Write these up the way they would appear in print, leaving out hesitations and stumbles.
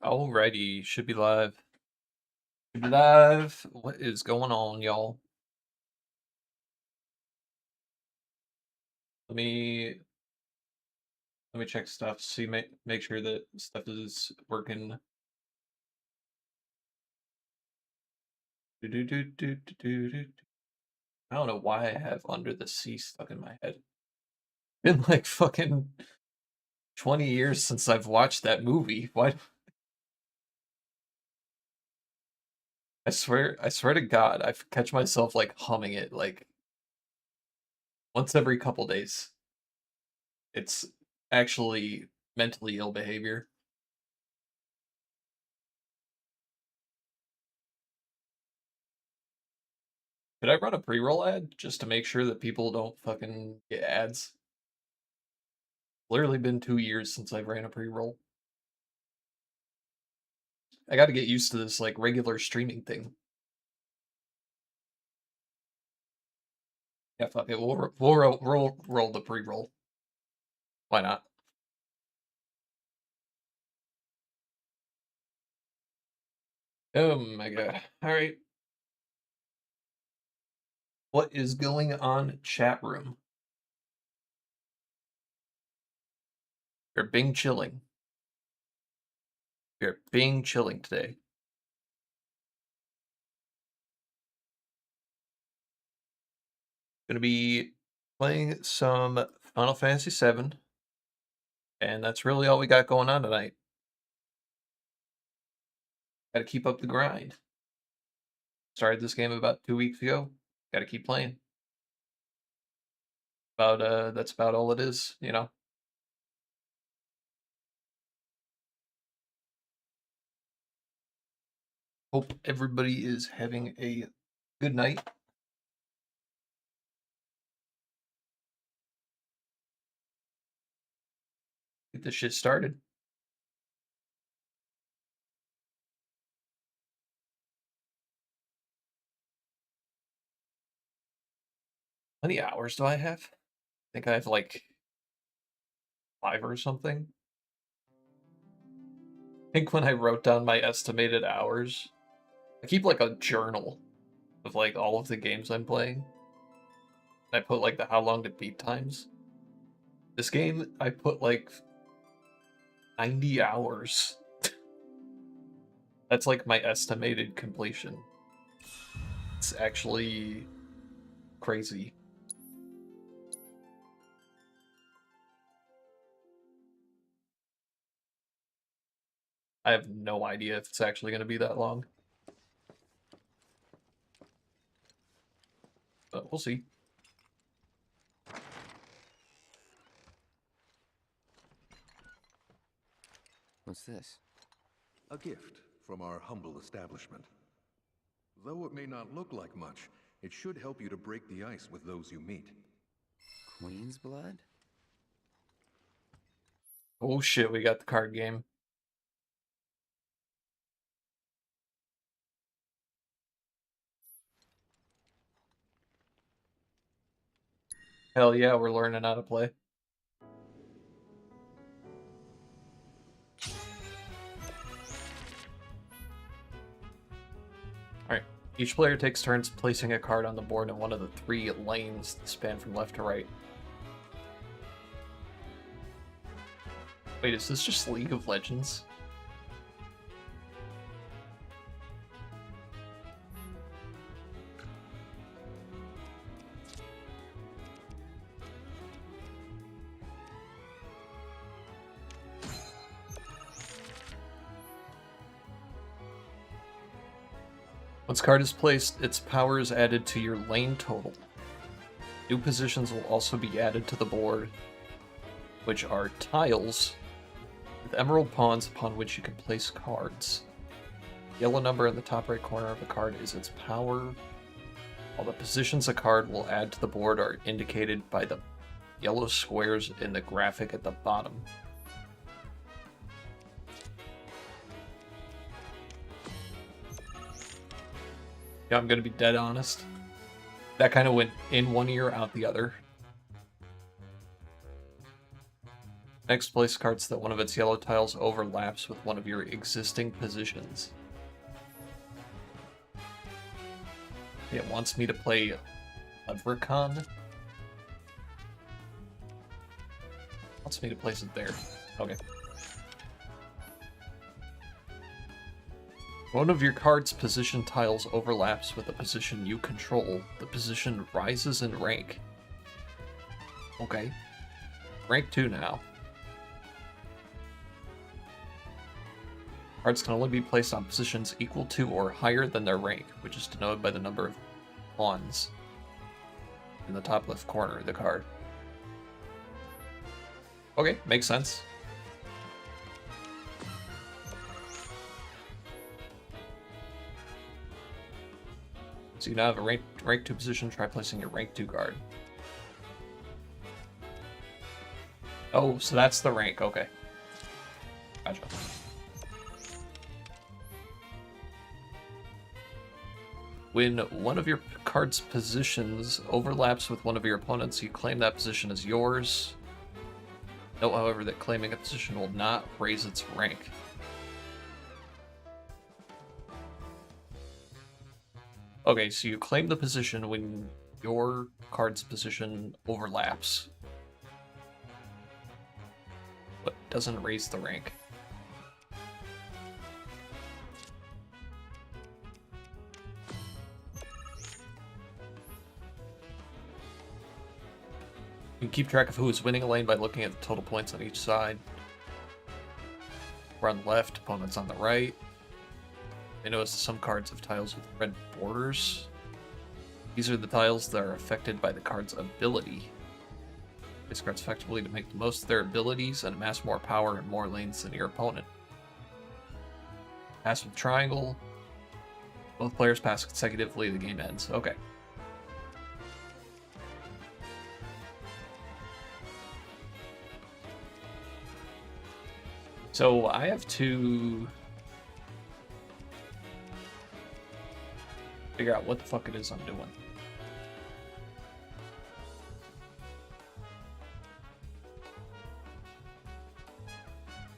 Alrighty, should be live. Should be live. What is going on, y'all? Let me let me check stuff. See, make sure that stuff is working. Do. I don't know why I have Under the Sea stuck in my head. Been like fucking 20 years since I've watched that movie. What? I swear to God, I catch myself like humming it like once every couple days. It's actually mentally ill behavior. Did I run a pre-roll ad just to make sure that people don't fucking get ads? Literally been 2 years since I ran a pre-roll. I got to get used to this like regular streaming thing. Yeah, fuck it. We'll roll the pre-roll. Why not? Oh my god. All right. What is going on, chat room? We're being chilling. We're being chilling today. Gonna be playing some Final Fantasy VII, and that's really all we got going on tonight. Got to keep up the grind. Started this game about 2 weeks ago. Got to keep playing. That's about all it is, you know. Hope everybody is having a good night. Get this shit started. How many hours do I have? I think I have like 5 or something. I think when I wrote down my estimated hours, I keep like a journal of like all of the games I'm playing. I put like the how long to beat times. This game, I put like 90 hours. That's like my estimated completion. It's actually crazy. I have no idea if it's actually going to be that long. But we'll see. What's this? A gift from our humble establishment. Though it may not look like much, it should help you to break the ice with those you meet. Queen's blood? Oh shit, we got the card game. Hell yeah, we're learning how to play. Alright. Each player takes turns placing a card on the board in one of the 3 lanes that span from left to right. Wait, is this just League of Legends? Once card is placed, its power is added to your lane total. New positions will also be added to the board, which are tiles with emerald pawns upon which you can place cards. The yellow number in the top right corner of a card is its power. All the positions a card will add to the board are indicated by the yellow squares in the graphic at the bottom. Yeah, I'm gonna be dead honest. That kind of went in one ear, out the other. Next, place cards that one of its yellow tiles overlaps with one of your existing positions. It wants me to play Leprechaun. Wants me to place it there. Okay. One of your card's position tiles overlaps with a position you control. The position rises in rank. Okay. Rank 2 now. Cards can only be placed on positions equal to or higher than their rank, which is denoted by the number of pawns in the top left corner of the card. Okay, makes sense. So you now have a rank 2 position, try placing your rank 2 card. Oh, so that's the rank, okay. Gotcha. When one of your card's positions overlaps with one of your opponents, you claim that position as yours. Note, however, that claiming a position will not raise its rank. Okay, so you claim the position when your card's position overlaps, but doesn't raise the rank. You can keep track of who is winning a lane by looking at the total points on each side. We're on the left, opponent's on the right. I notice some cards have tiles with red borders. These are the tiles that are affected by the card's ability. Place cards effectively to make the most of their abilities and amass more power and more lanes than your opponent. Pass with triangle. Both players pass consecutively, the game ends. Okay. So I have to figure out what the fuck it is I'm doing.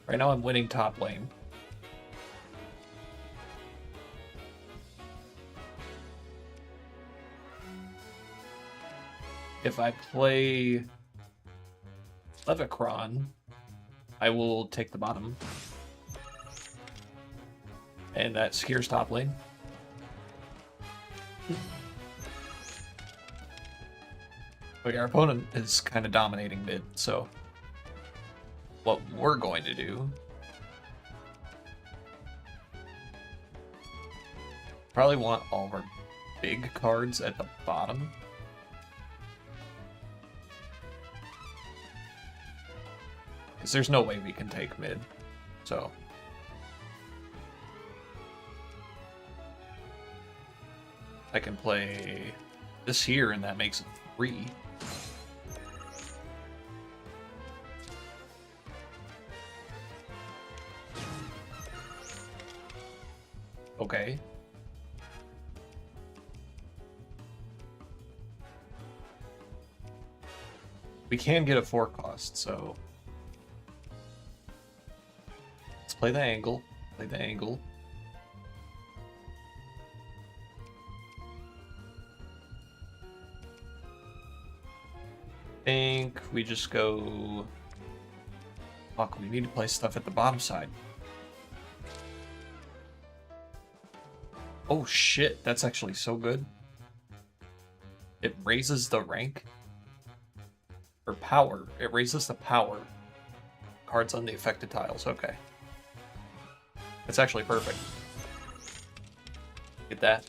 Right now I'm winning top lane. If I play Leprechaun, I will take the bottom. And that secures top lane. But our opponent is kind of dominating mid, so what we're going to do, probably want all of our big cards at the bottom. Because there's no way we can take mid, so I can play this here and that makes it 3. Okay. We can get a 4 cost, so let's play the angle. Play the angle. I think we just go. Fuck, we need to play stuff at the bottom side. Oh shit, that's actually so good. It raises the rank. Or power. It raises the power. Cards on the affected tiles, okay. That's actually perfect. Get that.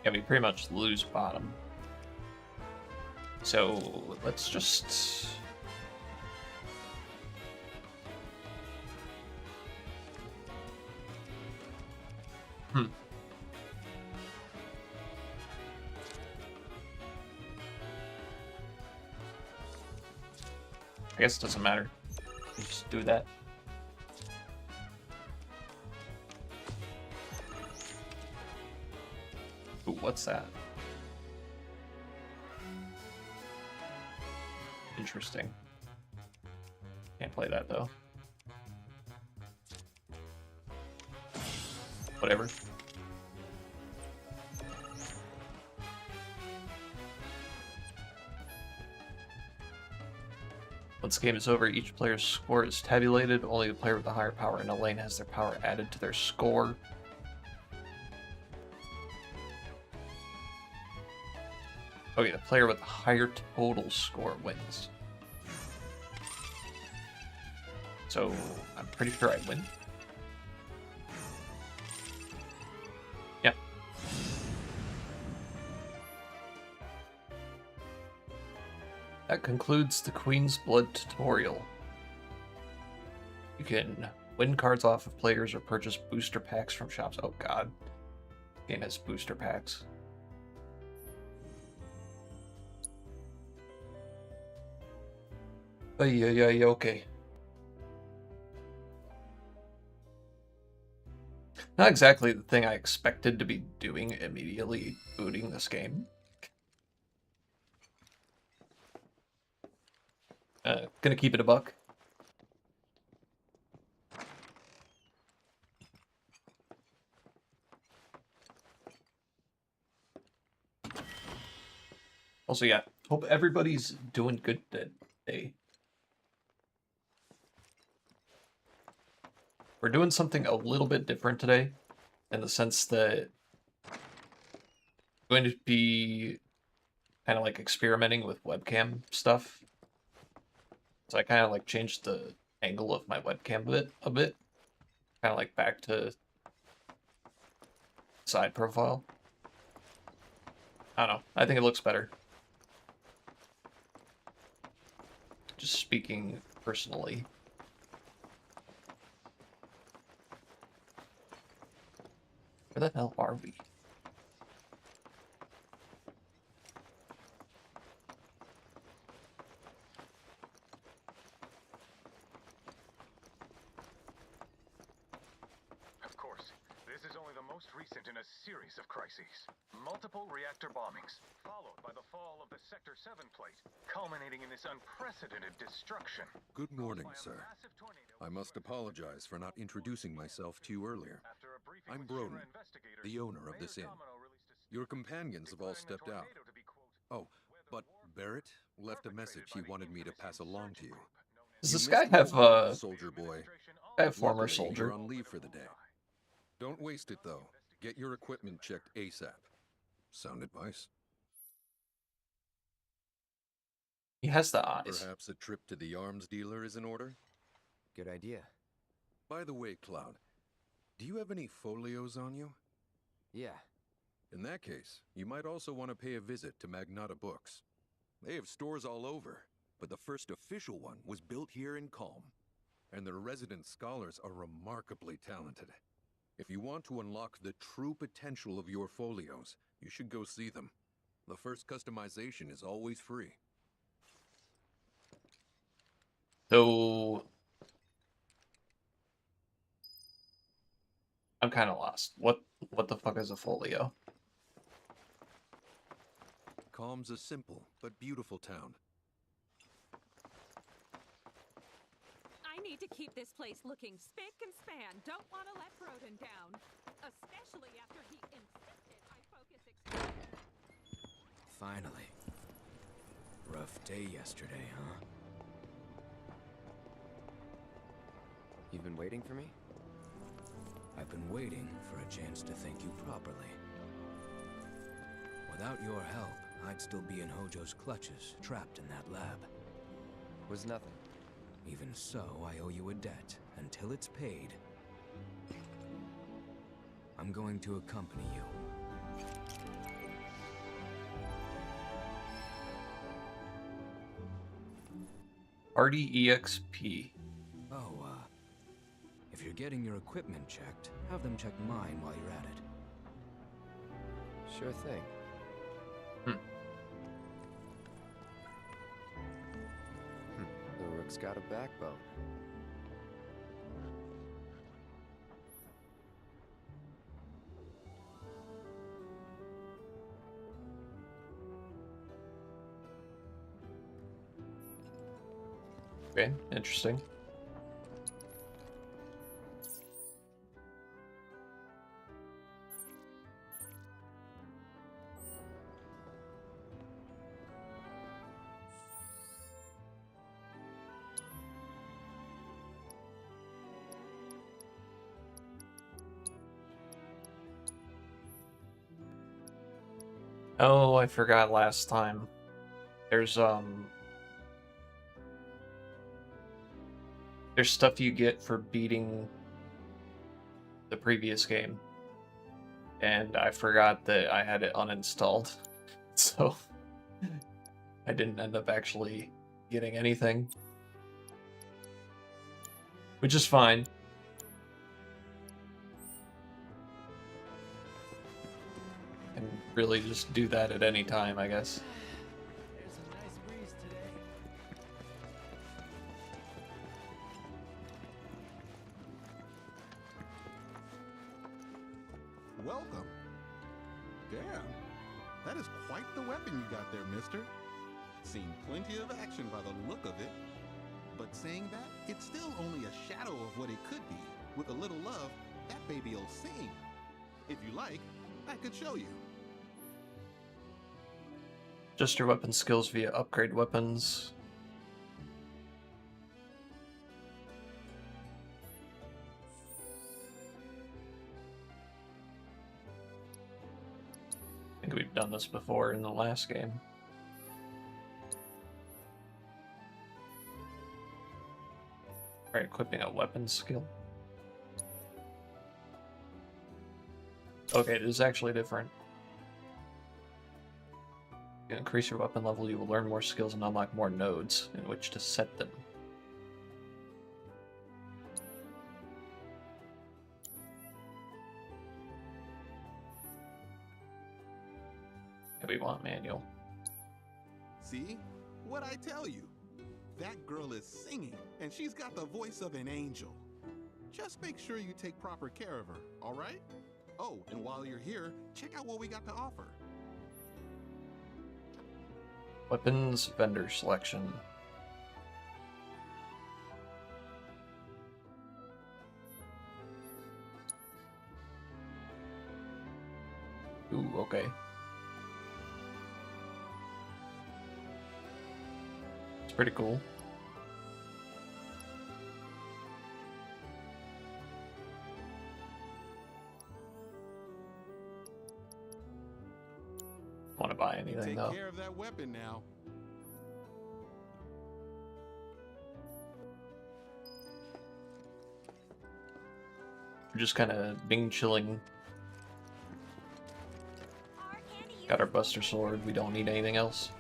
Yeah, we pretty much lose bottom. So let's just Hmm. I guess it doesn't matter. You just do that. Ooh, what's that? Interesting. Can't play that though. Whatever. Once the game is over, each player's score is tabulated. Only the player with the higher power in a lane has their power added to their score. Okay, the player with the higher total score wins. So, I'm pretty sure I win. Yeah. That concludes the Queen's Blood tutorial. You can win cards off of players or purchase booster packs from shops. Oh god. This game has booster packs. Okay. Not exactly the thing I expected to be doing immediately booting this game. Gonna keep it a buck. Also, yeah, hope everybody's doing good today. We're doing something a little bit different today, in the sense that I'm going to be kind of like experimenting with webcam stuff. So I kind of like changed the angle of my webcam a bit, kind of like back to side profile. I don't know. I think it looks better. Just speaking personally. Where the hell are we? Of course, this is only the most recent in a series of crises. Multiple reactor bombings, followed by the fall of the Sector 7 plate, culminating in this unprecedented destruction. Good morning, sir. I must apologize for not introducing myself to you earlier. I'm Broden, the owner of this inn. Your companions have all stepped out. Oh, but Barrett left a message he wanted me to pass along to you. Does You this guy missed the have old soldier boy? I have former Luckily, soldier? you're on leave for the day. Don't waste it though. Get your equipment checked ASAP. Sound advice? He has the eyes. Perhaps a trip to the arms dealer is in order? Good idea. By the way, Cloud, do you have any folios on you? Yeah. In that case, you might also want to pay a visit to Magnata Books. They have stores all over, but the first official one was built here in Calm. And their resident scholars are remarkably talented. If you want to unlock the true potential of your folios, you should go see them. The first customization is always free. So I'm kind of lost. What the fuck is a folio? Calm's a simple but beautiful town. I need to keep this place looking spick and span. Don't want to let Broden down. Especially after he insisted I focus Finally. Rough day yesterday, huh? You've been waiting for me? I've been waiting for a chance to thank you properly. Without your help, I'd still be in Hojo's clutches, trapped in that lab. Was nothing. Even so, I owe you a debt. Until it's paid, I'm going to accompany you. Party EXP. Oh, if you're you're getting your equipment checked, have them check mine while you're at it. Sure thing. The rook's got a backbone. Okay, interesting. Oh, I forgot last time. There's stuff you get for beating the previous game. And I forgot that I had it uninstalled. So I didn't end up actually getting anything. Which is fine. And really just do that at any time, I guess. There's a nice breeze today. Welcome. Damn, that is quite the weapon you got there, mister. Seen plenty of action by the look of it. But saying that, it's still only a shadow of what it could be. With a little love, that baby'll sing. If you like, I could show you. Just your weapon skills via upgrade weapons. I think we've done this before in the last game. Alright, equipping a weapon skill. Okay, it is actually different. You increase your weapon level, you will learn more skills and unlock more nodes in which to set them. Yeah, we want manual. See? What I tell you? That girl is singing, and she's got the voice of an angel. Just make sure you take proper care of her, all right? Oh, and while you're here, check out what we got to offer. Weapons vendor selection. Ooh, okay. It's pretty cool. Want to buy anything Take though? care of that weapon now. We're just kind of being chilling. Our Annie Got our Buster Sword. We don't need anything else.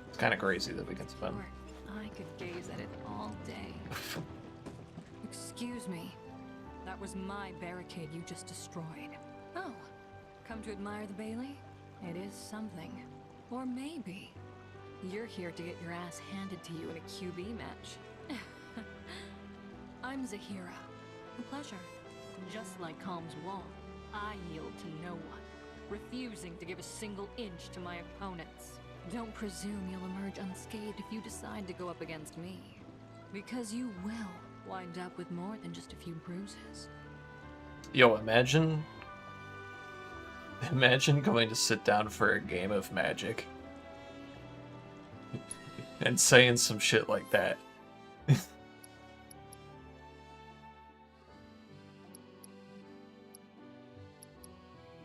It's kind of crazy that we can spend. I could gaze at it all day. Excuse me. That was my barricade you just destroyed. Oh, come to admire the Bailey? It is something. Or maybe you're here to get your ass handed to you in a QB match. I'm Zahira. A pleasure. Just like Calm's wall, I yield to no one, refusing to give a single inch to my opponents. Don't presume you'll emerge unscathed if you decide to go up against me. Because you will wind up with more than just a few bruises. Yo, imagine going to sit down for a game of Magic and saying some shit like that.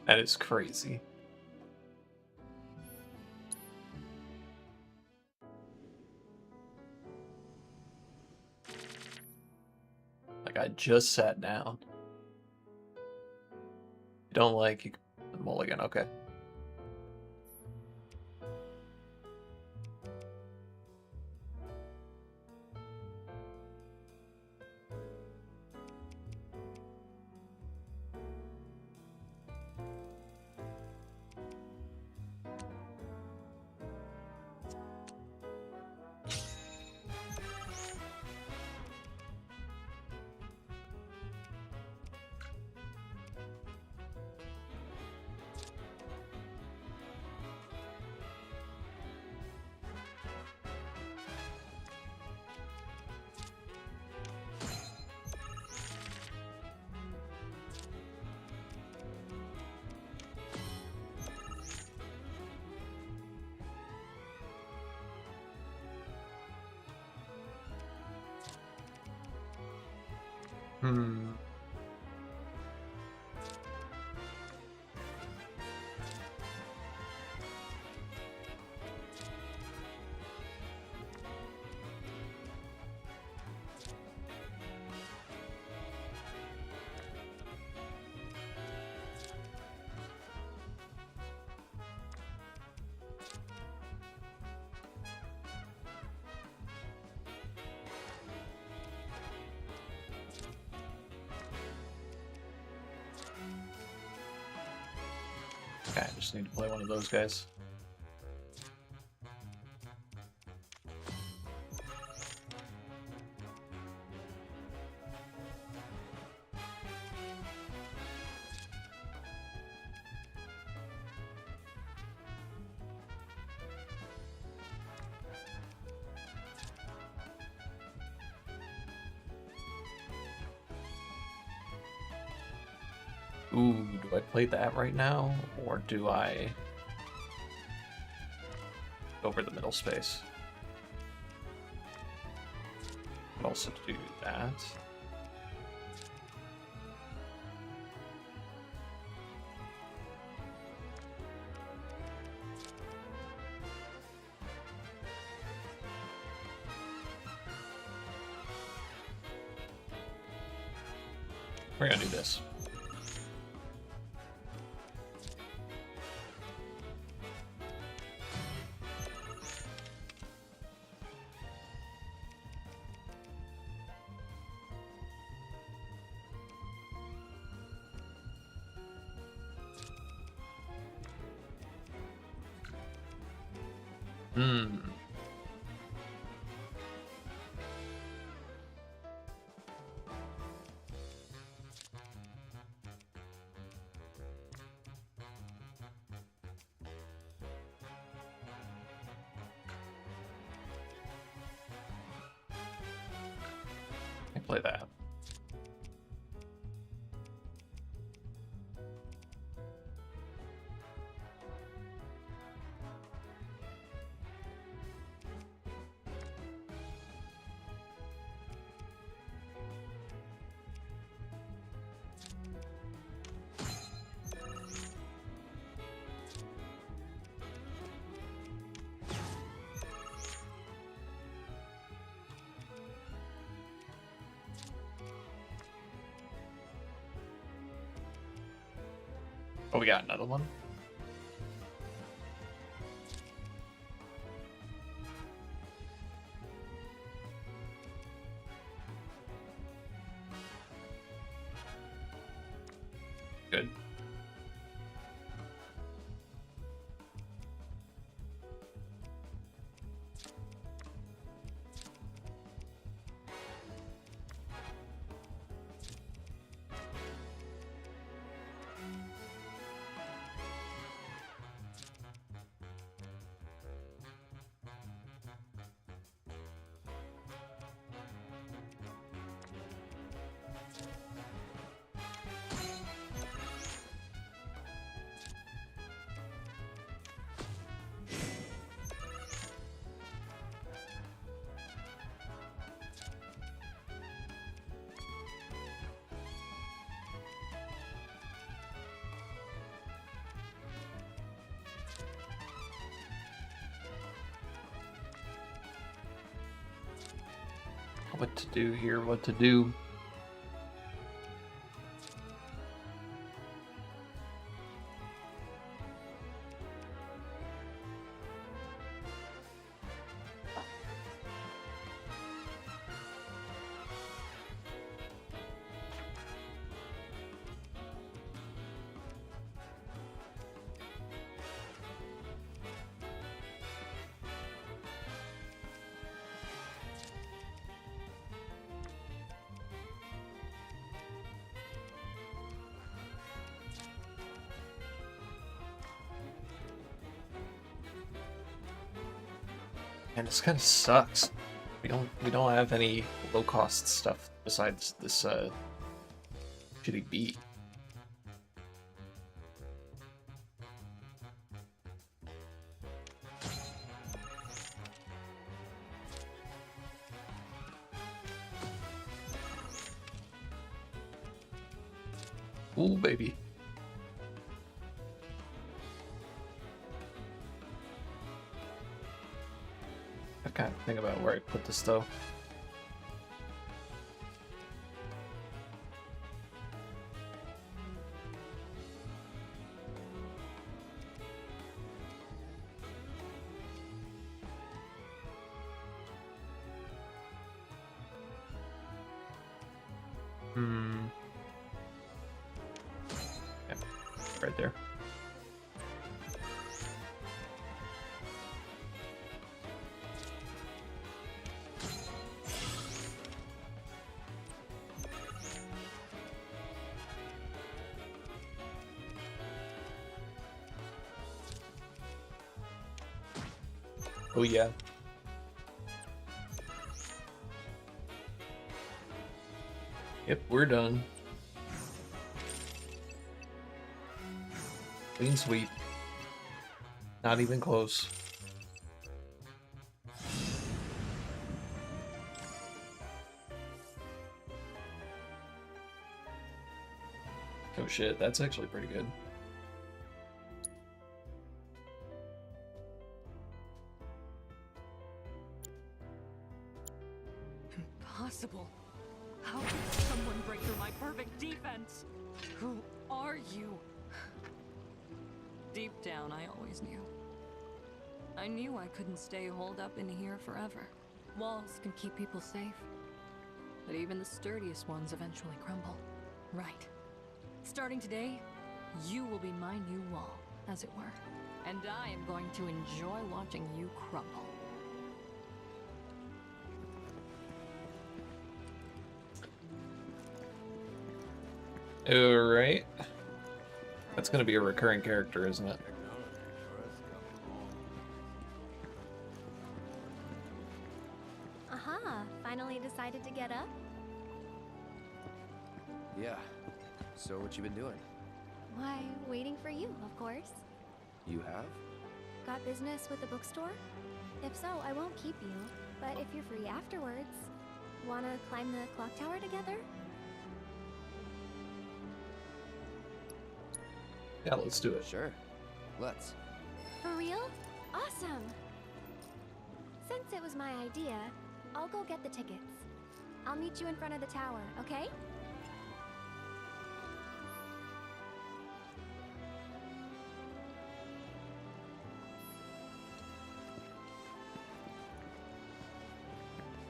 That is crazy. I just sat down. You don't like you mulligan, okay. Hmm. Okay, I just need to play one of those guys. Ooh, do I play that right now, or do I go over the middle space? Could also do that. We're gonna do this. Hmm. I play that. Oh, we got another one? Good. What to do here, what to do. And this kind of sucks. We don't have any low cost stuff besides this shitty beat. Ooh, baby. I can't think about where I put this though. Yeah, right there. Oh yeah. Yep, we're done. Clean sweep. Not even close. Oh shit, that's actually pretty good. Impossible. How could someone break through my perfect defense? Who are you? Deep down, I always knew. I knew I couldn't stay holed up in here forever. Walls can keep people safe, but even the sturdiest ones eventually crumble. Right. Starting today, you will be my new wall, as it were. And I am going to enjoy watching you crumble. Alright. That's gonna be a recurring character, isn't it? Aha, finally decided to get up? Yeah. So what you been doing? Why, waiting for you, of course. You have? Got business with the bookstore? If so, I won't keep you. But if you're free afterwards, wanna climb the clock tower together? Yeah, let's do it. Sure. Let's. For real? Awesome! Since it was my idea, I'll go get the tickets. I'll meet you in front of the tower, okay?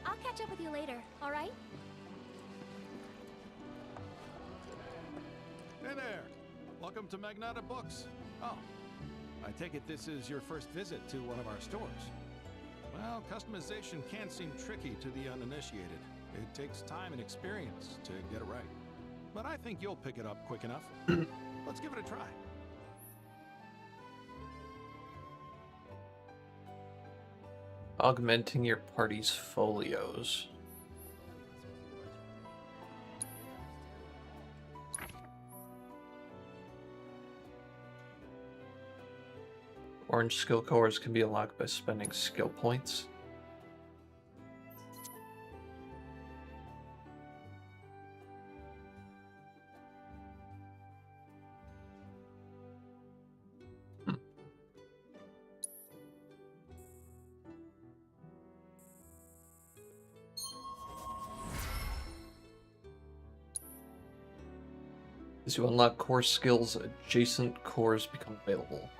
I'll catch up with you later, alright? Hey there! Welcome to Magnata Books. Oh, I take it this is your first visit to one of our stores. Well, customization can seem tricky to the uninitiated. It takes time and experience to get it right. But I think you'll pick it up quick enough. Let's give it a try. Augmenting your party's folios. Orange skill cores can be unlocked by spending skill points. As you unlock core skills, adjacent cores become available.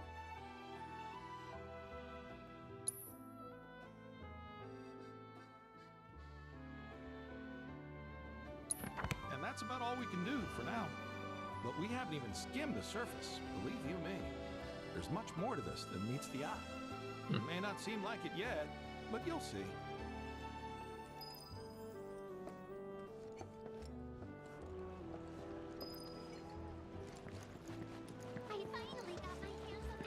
And that's about all we can do for now. But we haven't even skimmed the surface, believe you me. There's much more to this than meets the eye. It may not seem like it yet, but you'll see. I finally got my hands on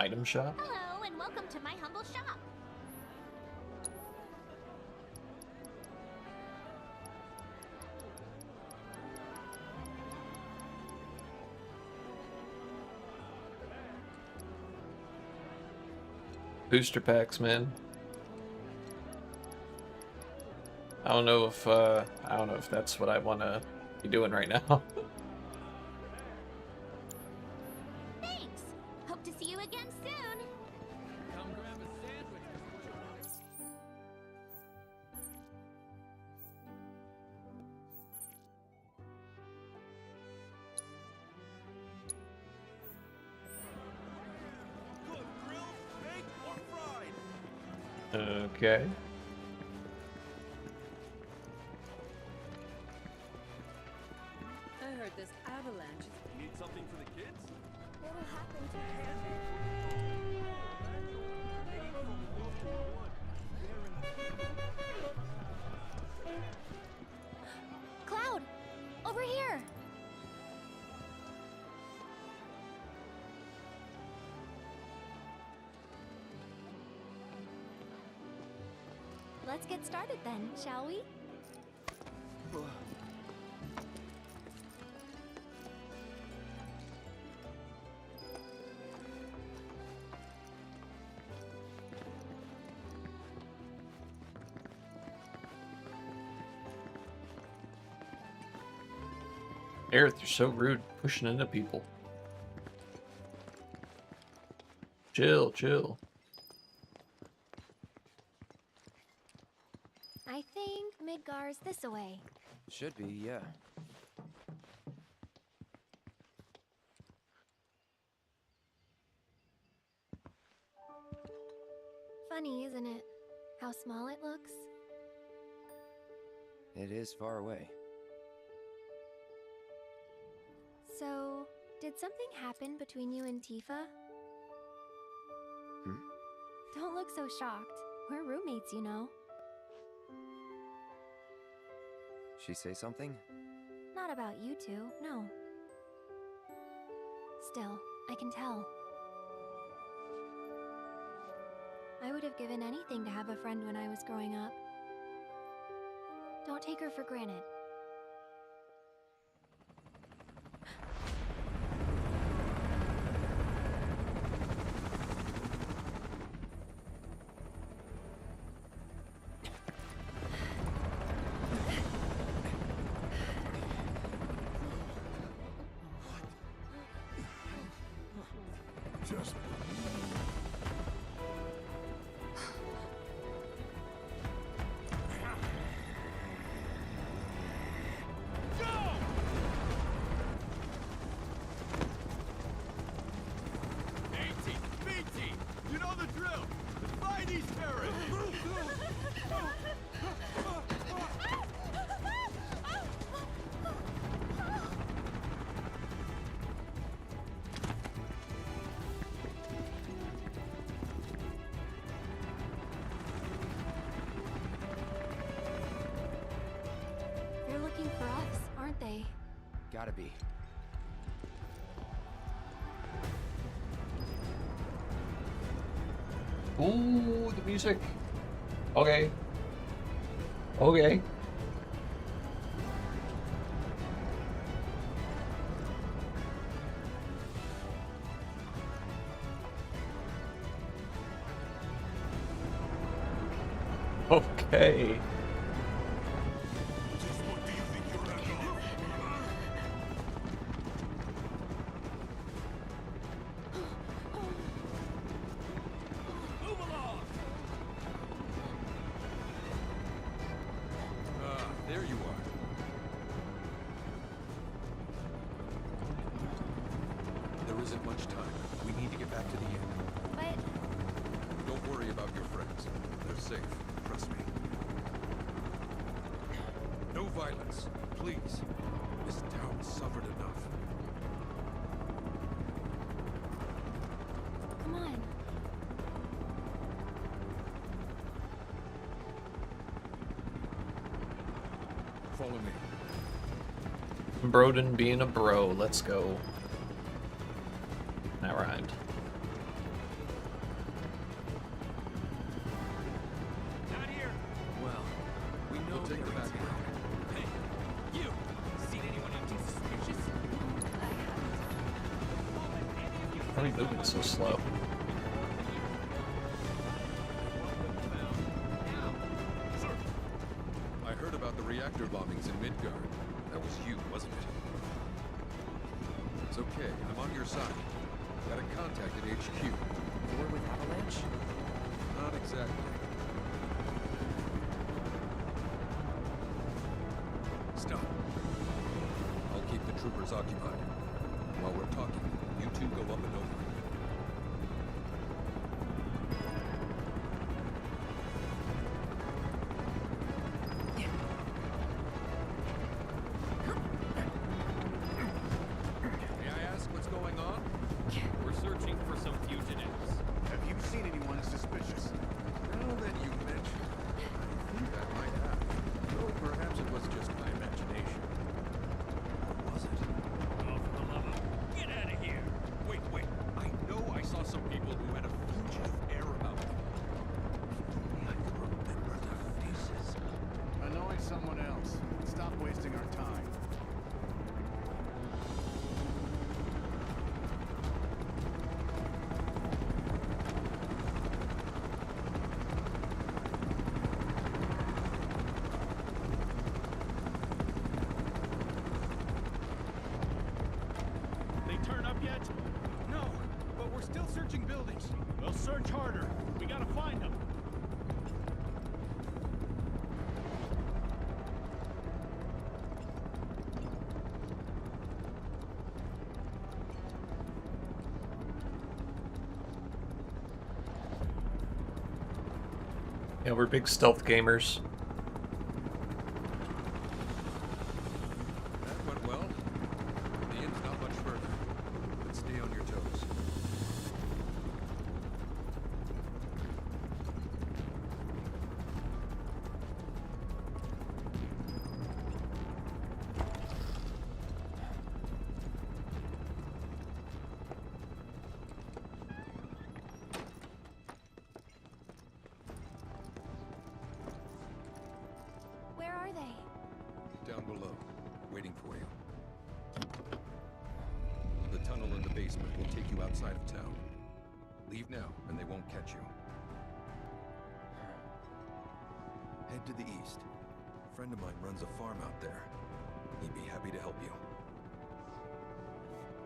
item shop? Hello, and welcome to my humble shop. Booster packs, man. I don't know if that's what I want to be doing right now. Thanks. Hope to see you again soon. Come grab a sandwich before you run. Good grilled, baked, or fried. Okay. I heard this avalanche. Need something for the kids? What'll happen to Cloud? Over here! Let's get started then, shall we? Aerith, you're so rude, pushing into people. Chill, chill. I think Midgar's this away. Should be, yeah. Funny, isn't it? How small it looks? It is far away. So, did something happen between you and Tifa? Hmm? Don't look so shocked. We're roommates, you know. She say something? Not about you two, no. Still, I can tell. I would have given anything to have a friend when I was growing up. Don't take her for granted. Just you know the drill. Find these terrorists. They're looking for us, aren't they? Gotta be. Ooh, the music. Okay. Okay. Okay. There you are. There isn't much time. We need to get back to the inn. But Don't worry about your friends. They're safe. Trust me. No violence. Please. This town suffered enough. come on. Follow me. Broden being a bro, let's go. That rhymed. Hey, you! Seen anyone acting suspicious? Why are we moving so slow? I heard about the reactor bombings in Midgard. That was you, wasn't it? It's okay, I'm on your side. Got a contact at HQ. War with Avalanche? Not exactly. Stop. I'll keep the troopers occupied. While we're talking, you two go up and over. May I ask what's going on? We're searching for some fugitives. Have you seen anyone suspicious? Now that you mention it, I think I might have. Though perhaps it was just my imagination. Or was it? Oh, for the love of... Get out of here! Wait. I know I saw some people who had a fugitive air about them. I can remember their faces. Annoy someone else. Stop wasting our time. They turn up yet? No, but we're still searching buildings. Well, search harder. We gotta find them. Yeah, we're big stealth gamers. That went well. The end's not much further. But stay on your toes. Where are they? Down below, waiting for you. The tunnel in the basement will take you outside of town. Leave now, and they won't catch you. Head to the east. A friend of mine runs a farm out there. He'd be happy to help you.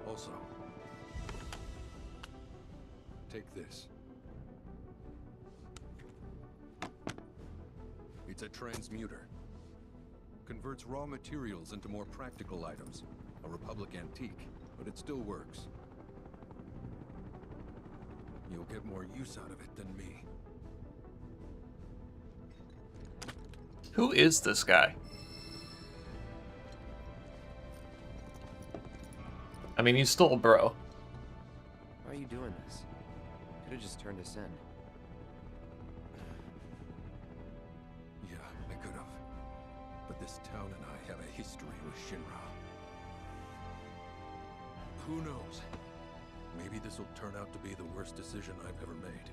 Also, take this. It's a transmuter. Converts raw materials into more practical items. A Republic antique, but it still works. You'll get more use out of it than me. Who is this guy? I mean, he's still a bro. Why are you doing this? Could have just turned us in. Yeah, I could have. But this town and I have a history with Shinra. Who knows? Maybe this will turn out to be the worst decision I've ever made.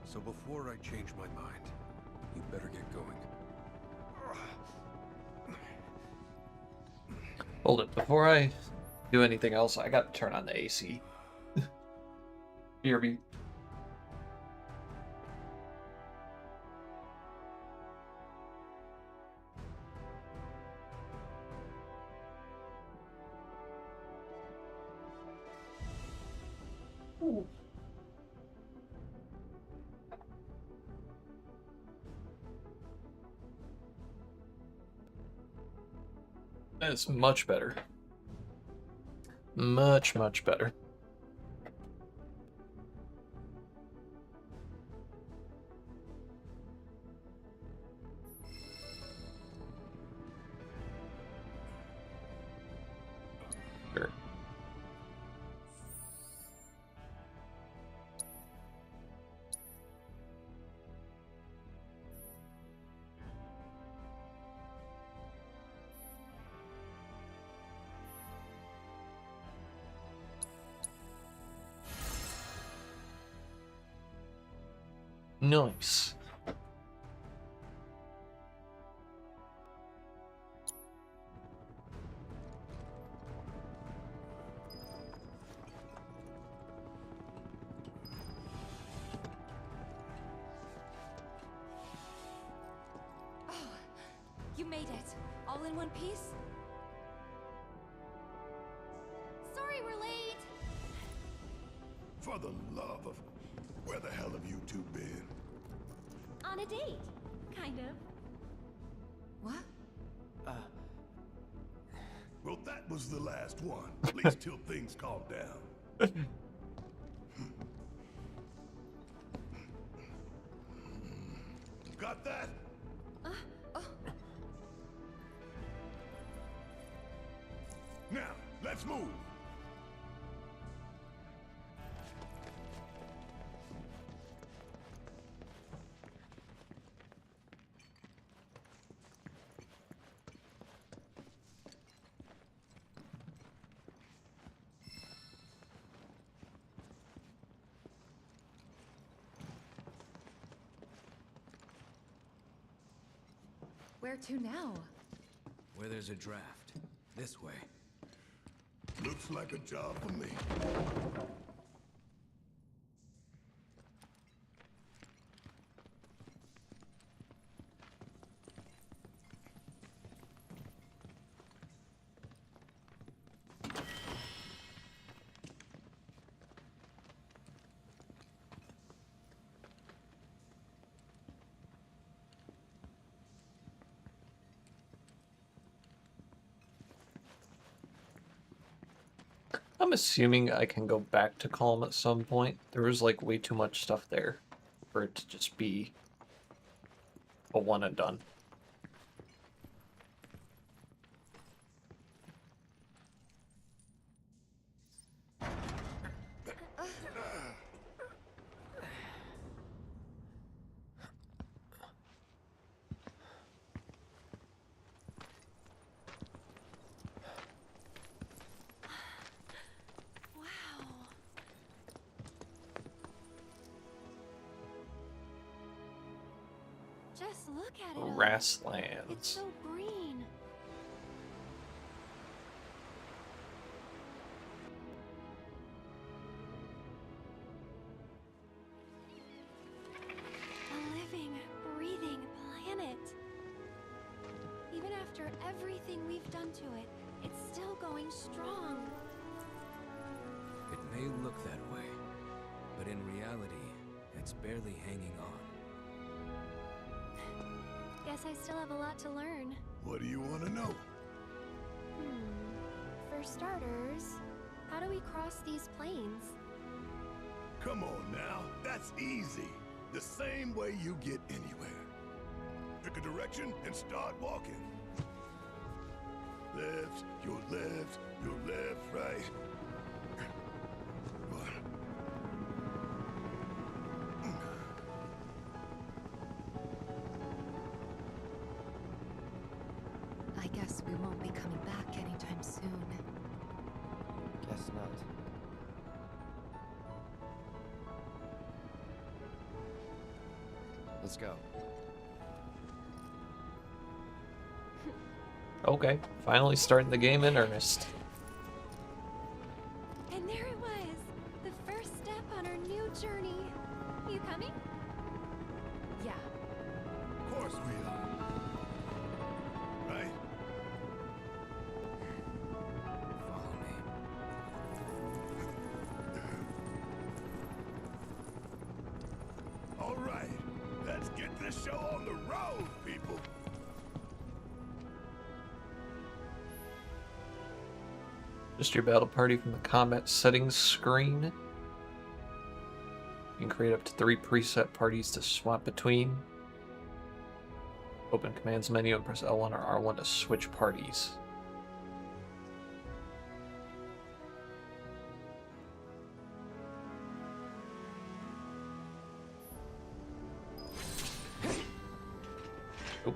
So before I change my mind, you better get going. Hold it. Before I do anything else, I got to turn on the AC. BRB. That is much better. Much, much better. Sure. Nice. You made it. All in one piece? Sorry we're late. For the love of... Where the hell have you two been? On a date. Kind of. What? Well, that was the last one. At least till things calm down. Got that? Now, let's move. Where to now? Where there's a draft. This way. Looks like a job for me. I'm assuming I can go back to Calm at some point. There was like way too much stuff there for it to just be a one and done. Just look at it all. Grasslands. It's so green. A living, breathing planet. Even after everything we've done to it, it's still going strong. It may look that way, but in reality, it's barely hanging on. Guess I still have a lot to learn. What do you want to know? For starters, how do we cross these plains? Come on now, that's easy. The same way you get anywhere. Pick a direction and start walking. Left, your left, right. I guess we won't be coming back anytime soon. Guess not. Let's go. Okay, finally starting the game in earnest. And there it was, the first step on our new journey. You coming? Yeah. Of course we are. Right? Follow me. All right, let's get this show on the road, people. Just your battle party from the combat settings screen. You can create up to 3 preset parties to swap between. Open commands menu and press L1 or R1 to switch parties. Oop.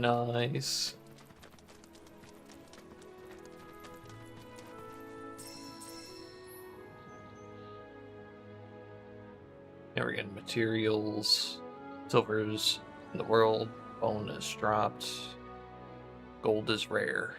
Nice. Now we're getting materials. Silver's in the world. Bone is dropped. Gold is rare.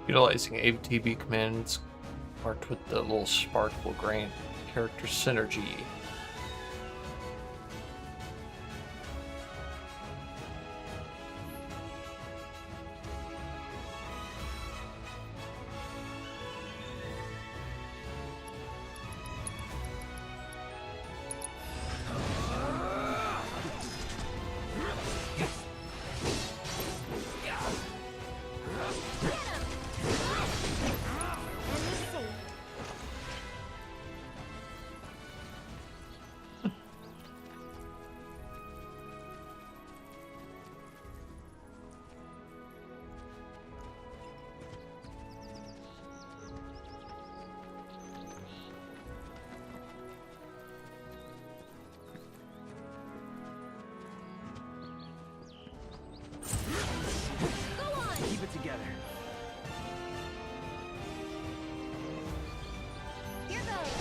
Utilizing ATB commands marked with the little spark will grant character synergy. Keep it together. Here goes.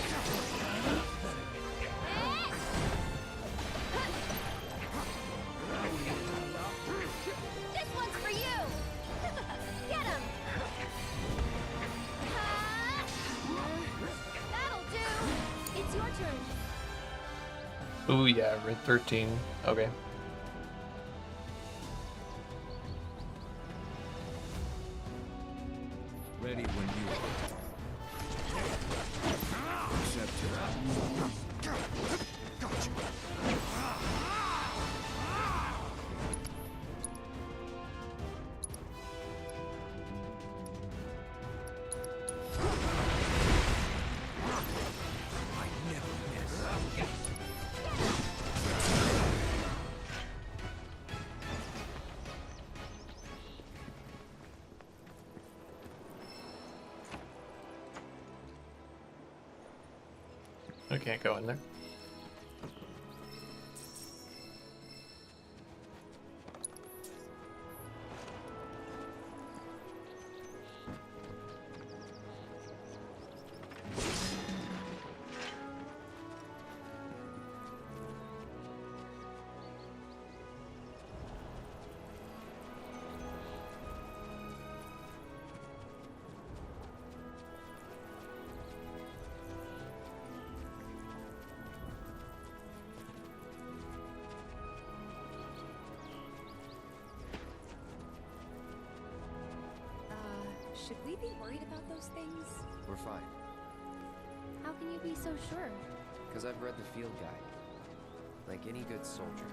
This one's for you. Get him. That'll do. It's your turn. Ooh, yeah, red 13. Okay. Ready when you are. Gotcha. I never miss. I can't go in there. Should we be worried about those things? We're fine, How can you be so sure? because I've read the field guide. Like any good soldier.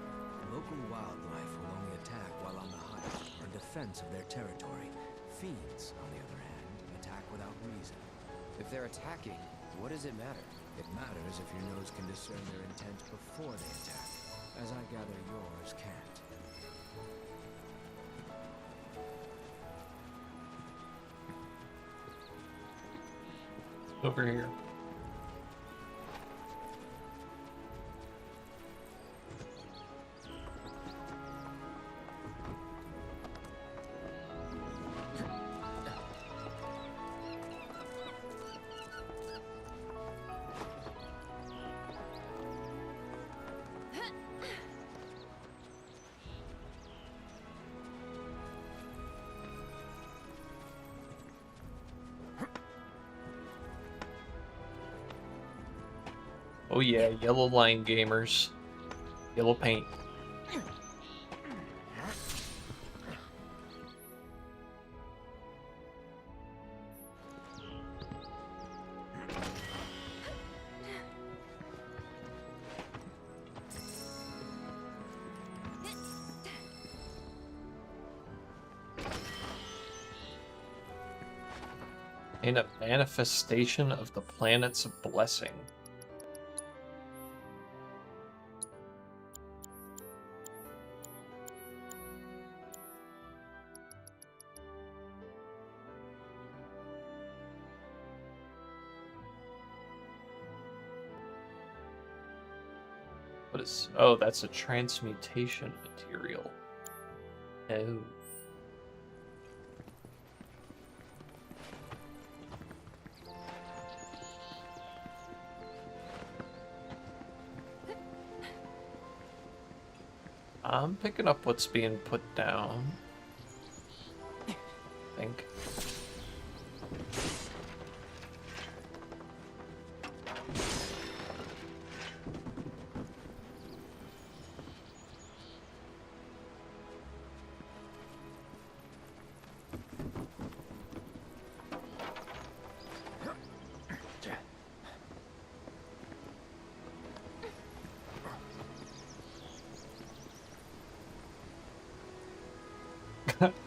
Local wildlife will only attack while on the hunt or defense of their territory. Fiends, on the other hand, attack without reason. If they're attacking, what does it matter? It matters if your nose can discern their intent before they attack, as I gather yours can't. Over here. Oh yeah, yellow line gamers. Yellow paint. In a manifestation of the planet's blessing. What is... Oh, that's a transmutation material. Oh. I'm picking up what's being put down. I think.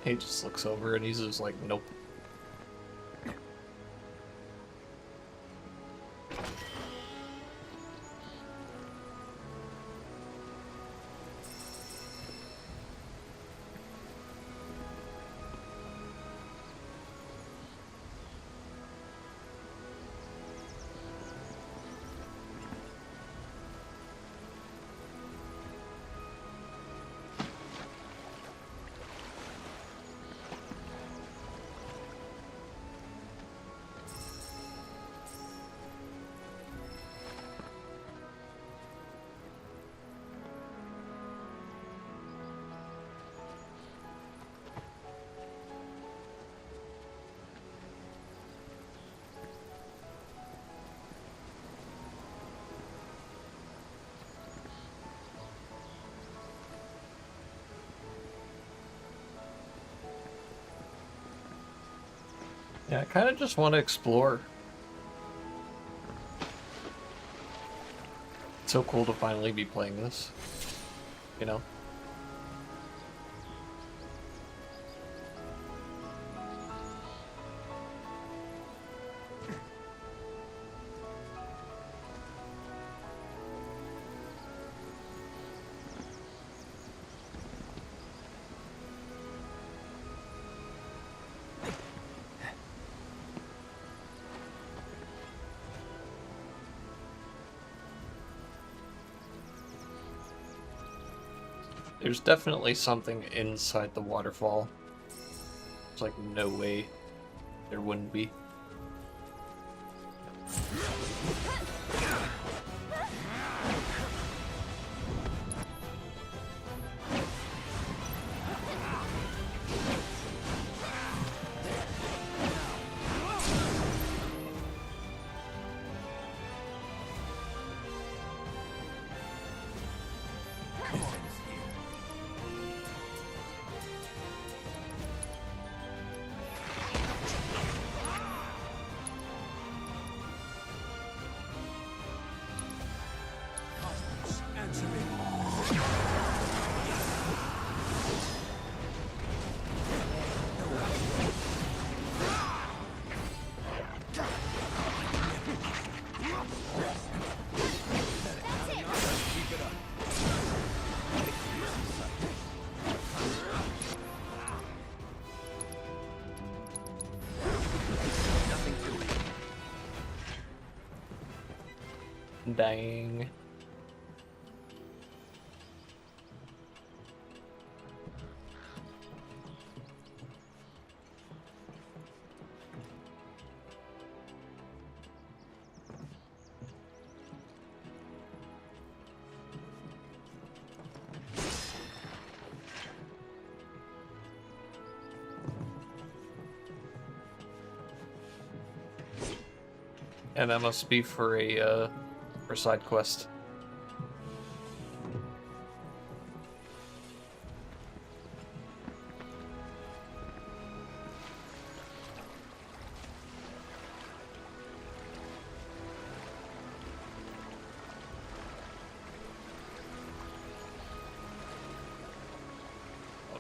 He just looks over and he's just like, nope. Yeah, I kind of just want to explore. It's so cool to finally be playing this, you know? There's definitely something inside the waterfall. It's like no way there wouldn't be. Dang. And that must be for a side quest.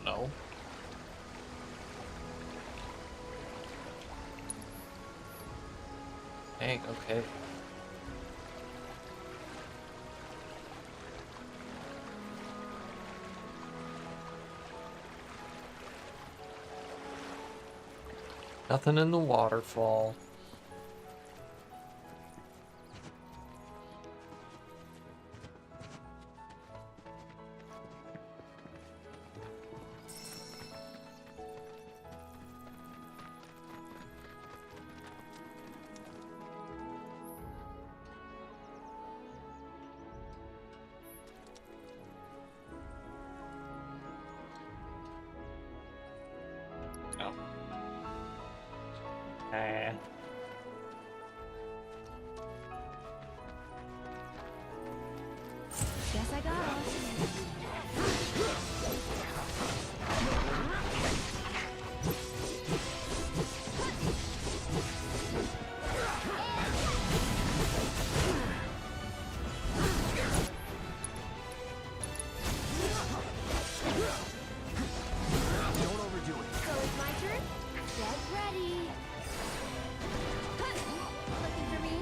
know. Dang, okay. Nothing in the waterfall. No. Guess I got Don't overdo it. So it's my turn? Get ready. Looking for me?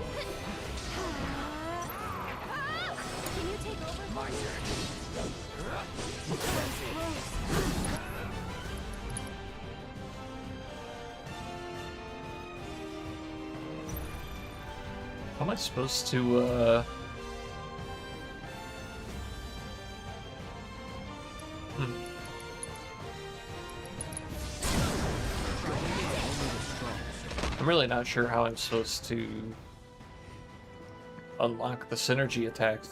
Can you take over? My turn. How am I supposed to, I'm really not sure how I'm supposed to unlock the synergy attacks.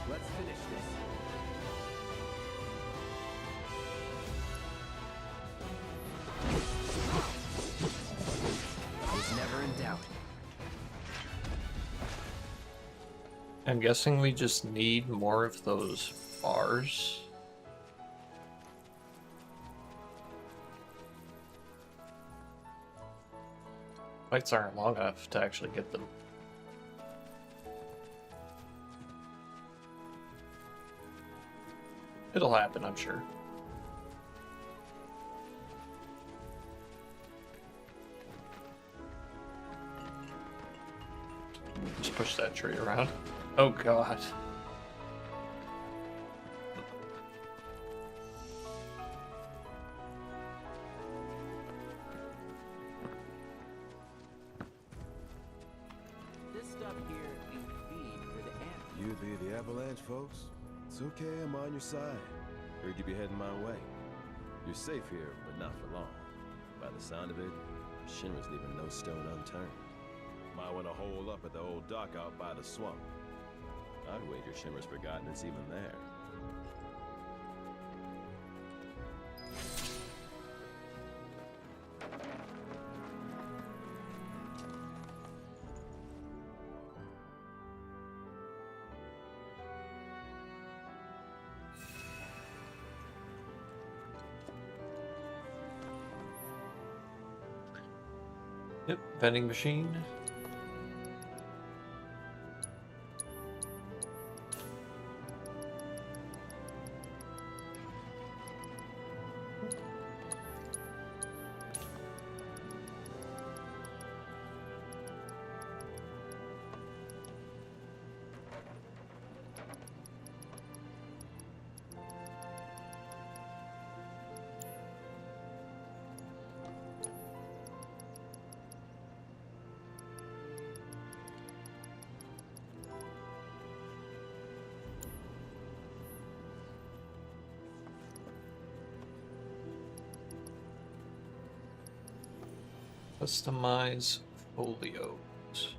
Let's finish this. I was never in doubt. I'm guessing we just need more of those bars. Fights aren't long enough to actually get them. It'll happen, I'm sure. Just push that tree around. Oh god. This stuff here you feed for the ant. You be the Avalanche, folks? It's okay, I'm on your side. Heard you be heading my way. You're safe here, but not for long. By the sound of it, Shinra's leaving no stone unturned. Might want to hole up at the old dock out by the swamp. I'd wager Shinra's forgotten it's even there. Yep, vending machine. Customize folios.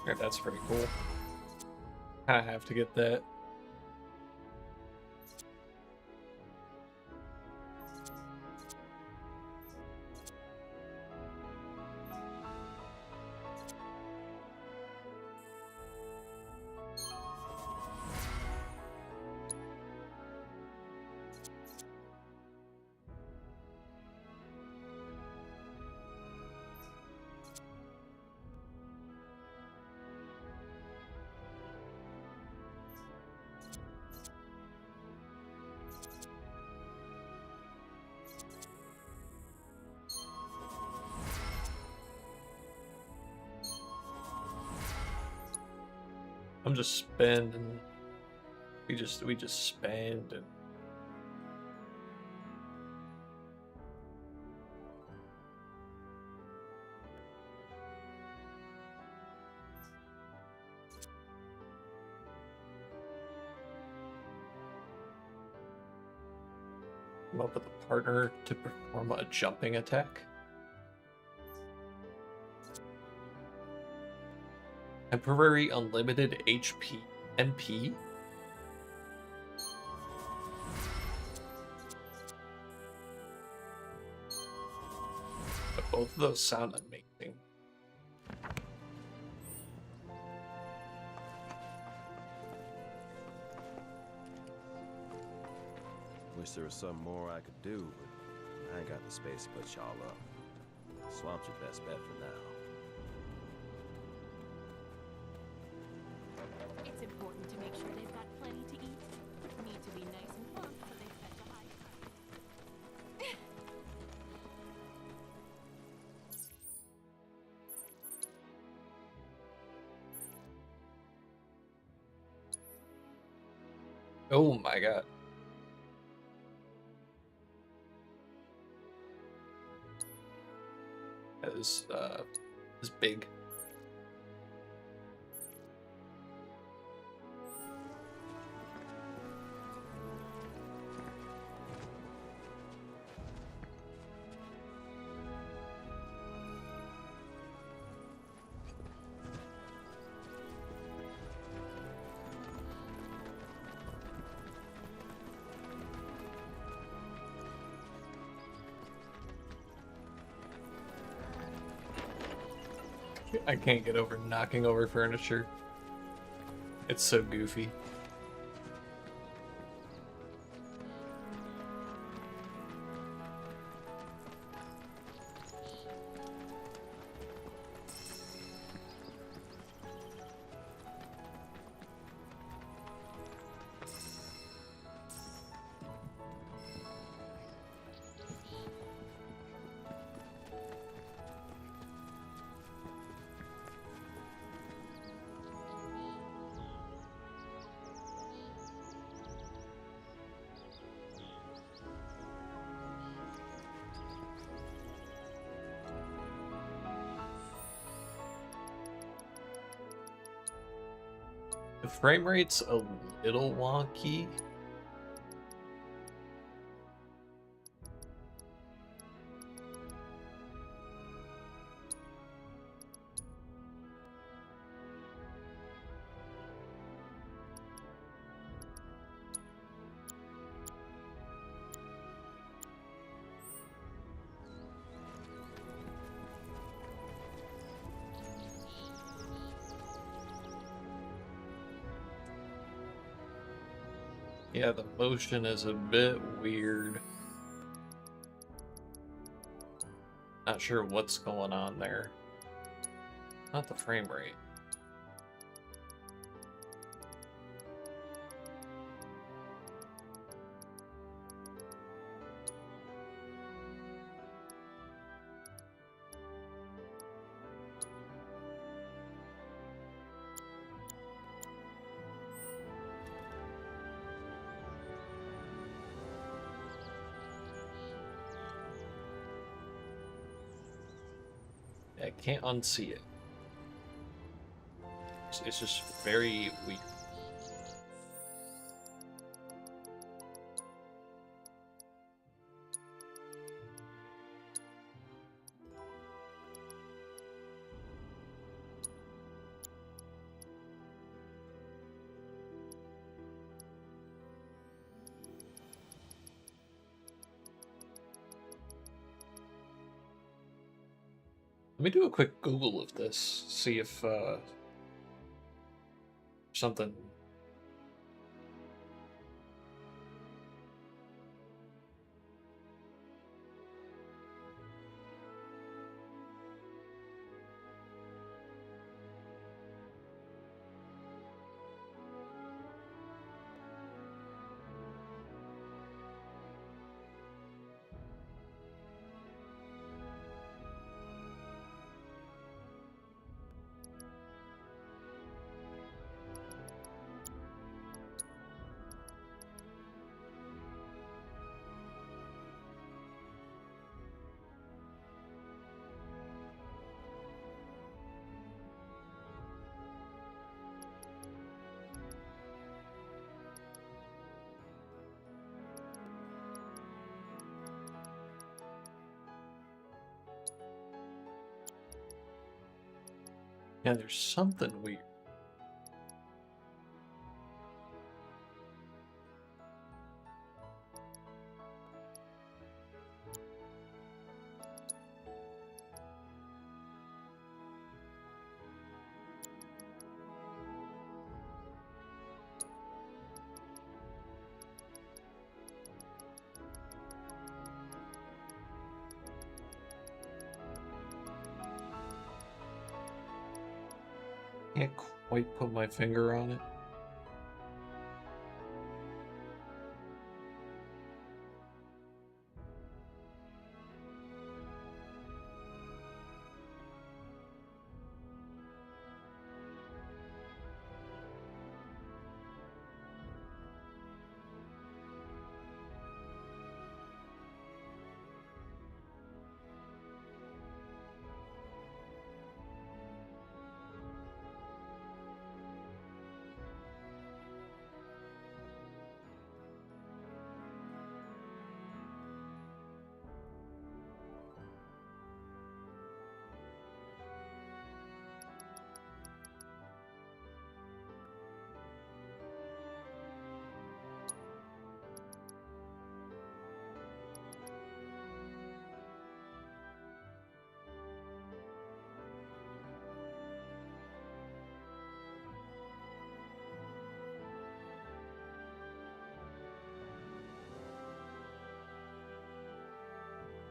Yeah, that's pretty cool. I have to get that. I'm just spending. We just spend and come up with a partner to perform a jumping attack. Temporary unlimited HP NP. But both of those sound amazing. Wish there was something more I could do, but I ain't got the space to put y'all up. Swamp's your best bet for now. It's important to make sure they've got plenty to eat. Need to be nice and plump so they fetch a high price. Oh my god. That is big. I can't get over knocking over furniture. It's so goofy. The frame rate's a little wonky. Yeah, the motion is a bit weird. Not sure what's going on there. Not the frame rate. I can't unsee it. It's just very weird. Let me do a quick Google of this, see if something. Yeah, there's something weird. Can't quite put my finger on it.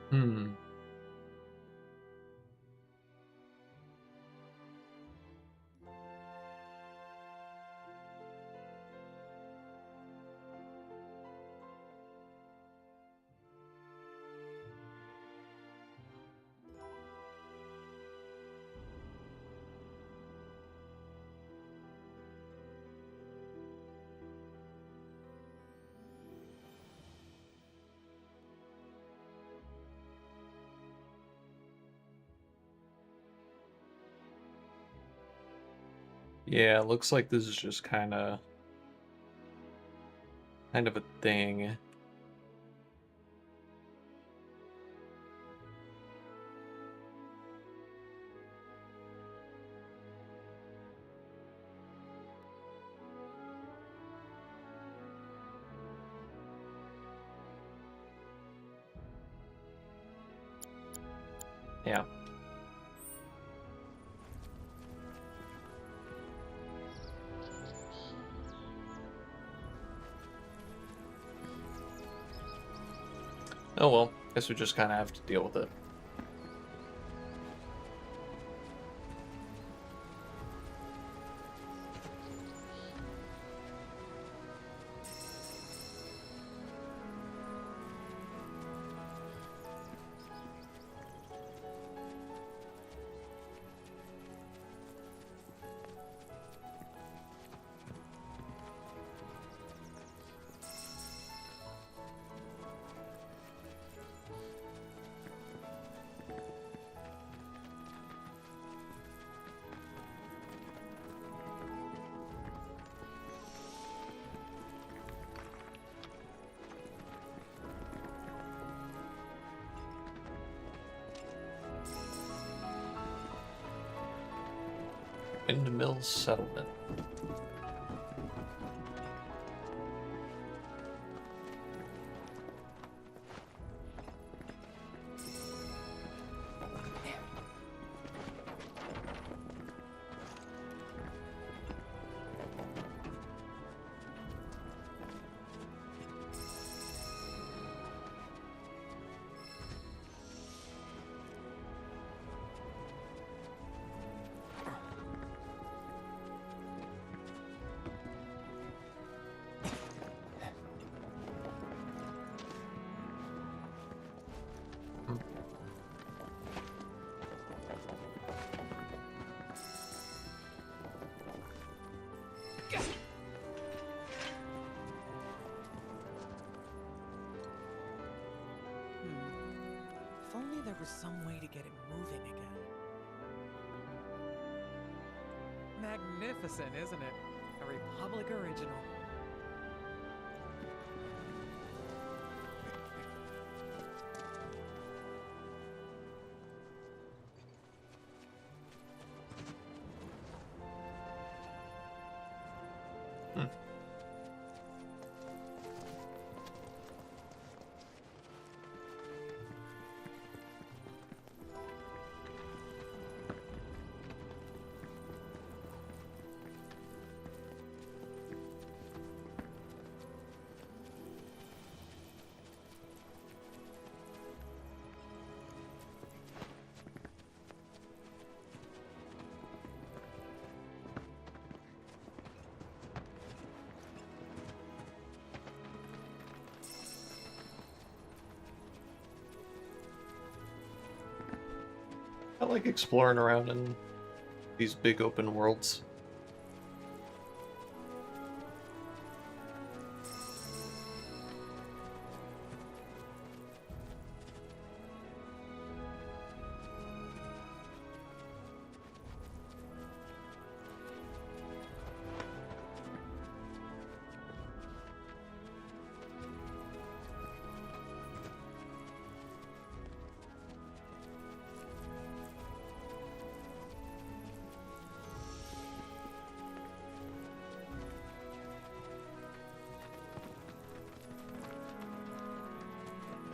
Hmm. Yeah, it looks like this is just kind of a thing. Yeah. Oh well, guess we just kind of have to deal with it. Windmill Settlement. If only there was some way to get it moving again. Magnificent, isn't it? A Republic original. I like exploring around in these big open worlds.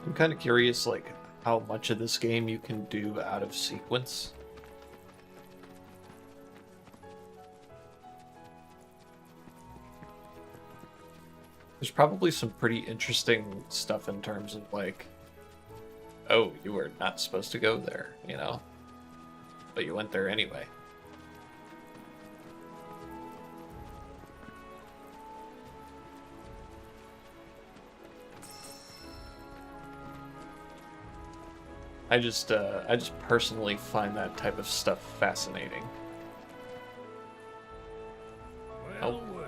I'm kind of curious, like, how much of this game you can do out of sequence. There's probably some pretty interesting stuff in terms of, like, oh, you were not supposed to go there, you know? But you went there anyway. I just personally find that type of stuff fascinating. Well, well.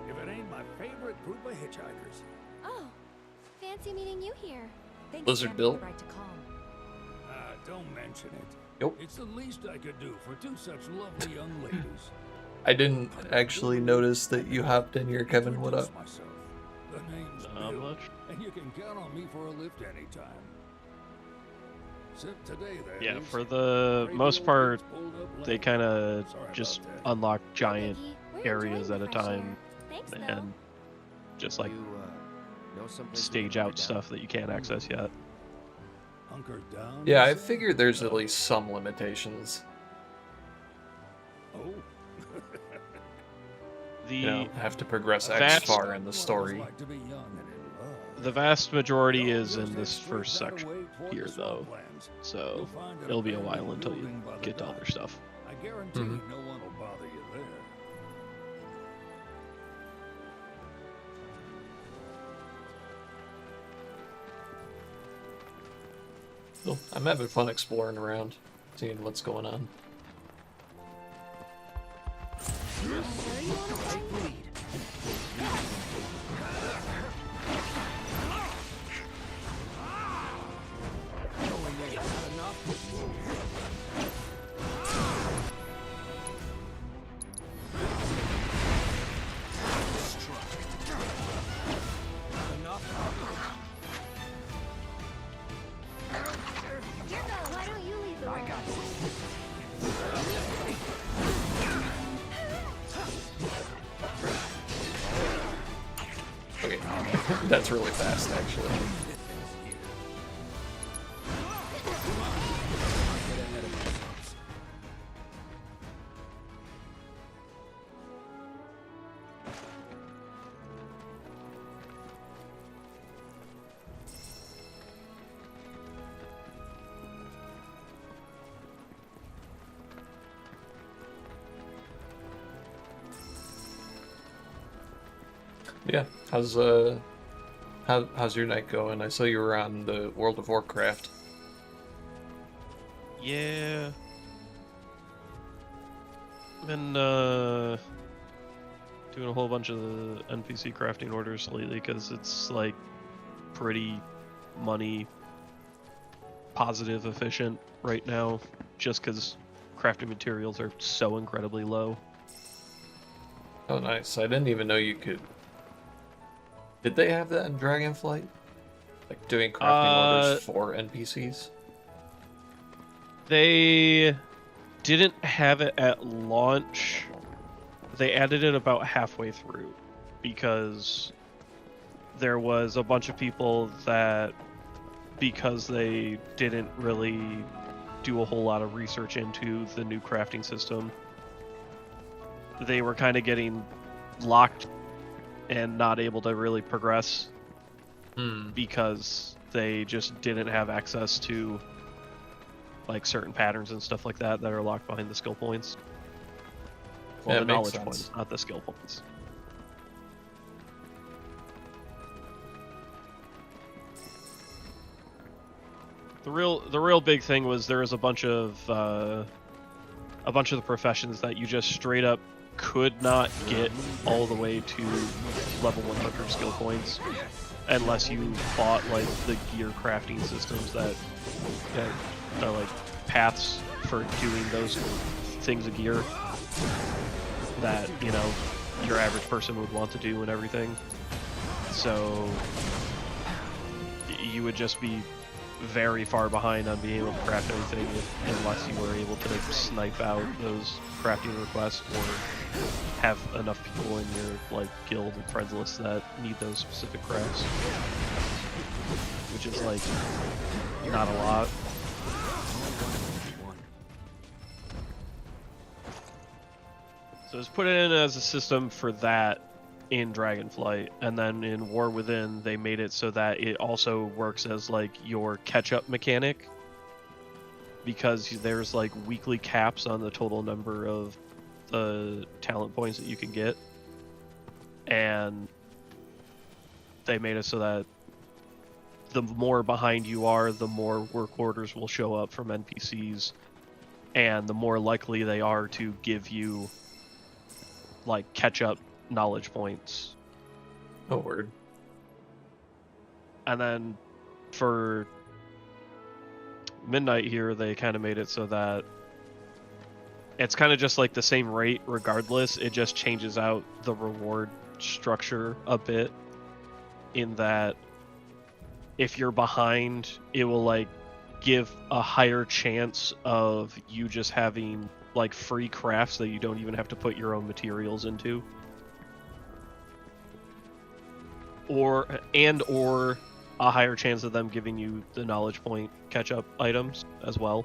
If it ain't my favorite group of hitchhikers. Oh, fancy meeting you here. Thanks Lizard again Bill? for the right to call. Don't mention it. Nope. It's the least I could do for two such lovely young ladies. I didn't actually notice that you hopped in here, Kevin. What up? Myself. The name's Not Bill, much. and you can count on me for a lift anytime. Except today, that Yeah, is. for the most part, they kind of Sorry about just that. unlock giant We're areas at enjoying a the fresh time air. Thanks, though. and just like You, know someplace we stage can out hunker down? stuff that you can't access yet. Hunker down. Yeah, I you say? figured there's at least some limitations. Oh. The You know, have to progress X Vast- far in the story. Like to be young and in love. The vast majority is in this first section here, though, so it'll be a while until you get to other stuff. I guarantee no one will bother you there. Well, I'm having fun exploring around, seeing what's going on. Why don't you lead the way? Okay, that's really fast, actually. Yeah, how's your night going? I saw you were on the World of Warcraft. Yeah. Been doing a whole bunch of the NPC crafting orders lately because it's like pretty money positive efficient right now, just because crafting materials are so incredibly low. Oh, nice. I didn't even know you could... Did they have that in Dragonflight? Like, doing crafting orders for NPCs? They didn't have it at launch. They added it about halfway through, because there was a bunch of people that, because they didn't really do a whole lot of research into the new crafting system, they were kind of getting locked and not able to really progress because they just didn't have access to like certain patterns and stuff like that that are locked behind the skill points. Well, Yeah, the it makes knowledge sense. points, not the skill points. The real big thing was there was a bunch of the professions that you just straight up could not get all the way to level 100 skill points unless you bought like the gear crafting systems that are like paths for doing those things of gear that, you know, your average person would want to do and everything. So you would just be very far behind on being able to craft anything unless you were able to snipe out those crafting requests or have enough people in your like guild and friends list that need those specific crafts, which is like not a lot. So it's put in as a system for that in Dragonflight, and then in War Within they made it so that it also works as like your catch-up mechanic, because there's like weekly caps on the total number of talent points that you can get, and they made it so that the more behind you are, the more work orders will show up from NPCs, and the more likely they are to give you like catch-up knowledge points. Oh, word. And then for Midnight here, they kind of made it so that it's kind of just like the same rate regardless. It just changes out the reward structure a bit, in that if you're behind, it will like give a higher chance of you just having like free crafts that you don't even have to put your own materials into. Or a higher chance of them giving you the knowledge point catch-up items as well.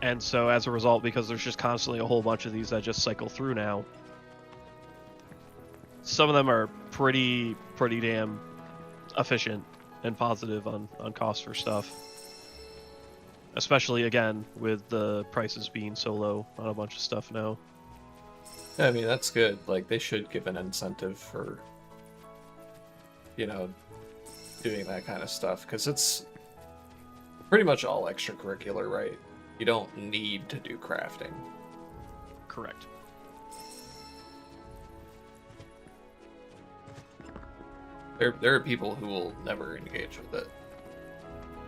And so as a result, because there's just constantly a whole bunch of these that just cycle through now, some of them are pretty damn efficient and positive on cost for stuff. Especially, again, with the prices being so low on a bunch of stuff now. I mean, that's good. Like, they should give an incentive for, you know, doing that kind of stuff, because it's pretty much all extracurricular, right? You don't need to do crafting. Correct. There are people who will never engage with it.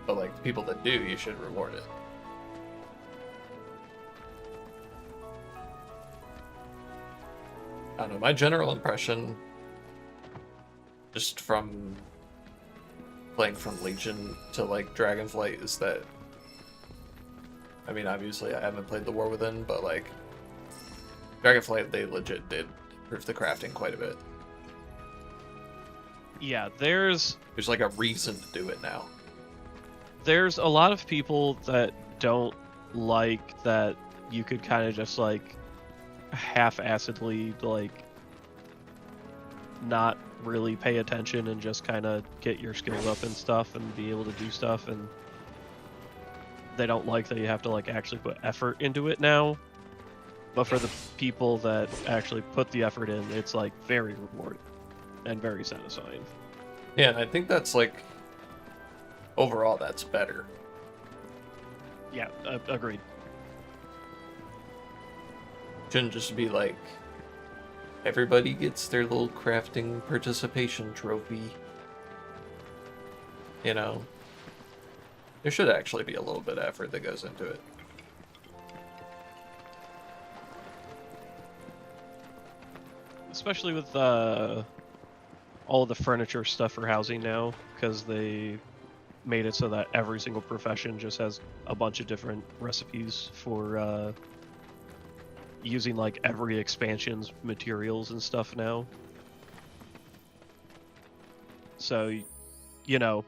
But, like, the people that do, you should reward it. I don't know, my general impression, just from playing from Legion to, like, Dragonflight, is that, I mean, obviously I haven't played the War Within, but, like, Dragonflight, they legit did improve the crafting quite a bit. Yeah, there's like a reason to do it now. There's a lot of people that don't like that you could kind of just, like, half-assedly, like, not really pay attention and just kind of get your skills up and stuff and be able to do stuff, and they don't like that you have to, like, actually put effort into it now. But for the people that actually put the effort in, it's, like, very rewarding and very satisfying. Yeah, and I think that's, like, overall, that's better. Yeah, agreed. Shouldn't just be like, everybody gets their little crafting participation trophy. You know? There should actually be a little bit of effort that goes into it. Especially with all of the furniture stuff for housing now, because they made it so that every single profession just has a bunch of different recipes for using, like, every expansion's materials and stuff now. So, you know,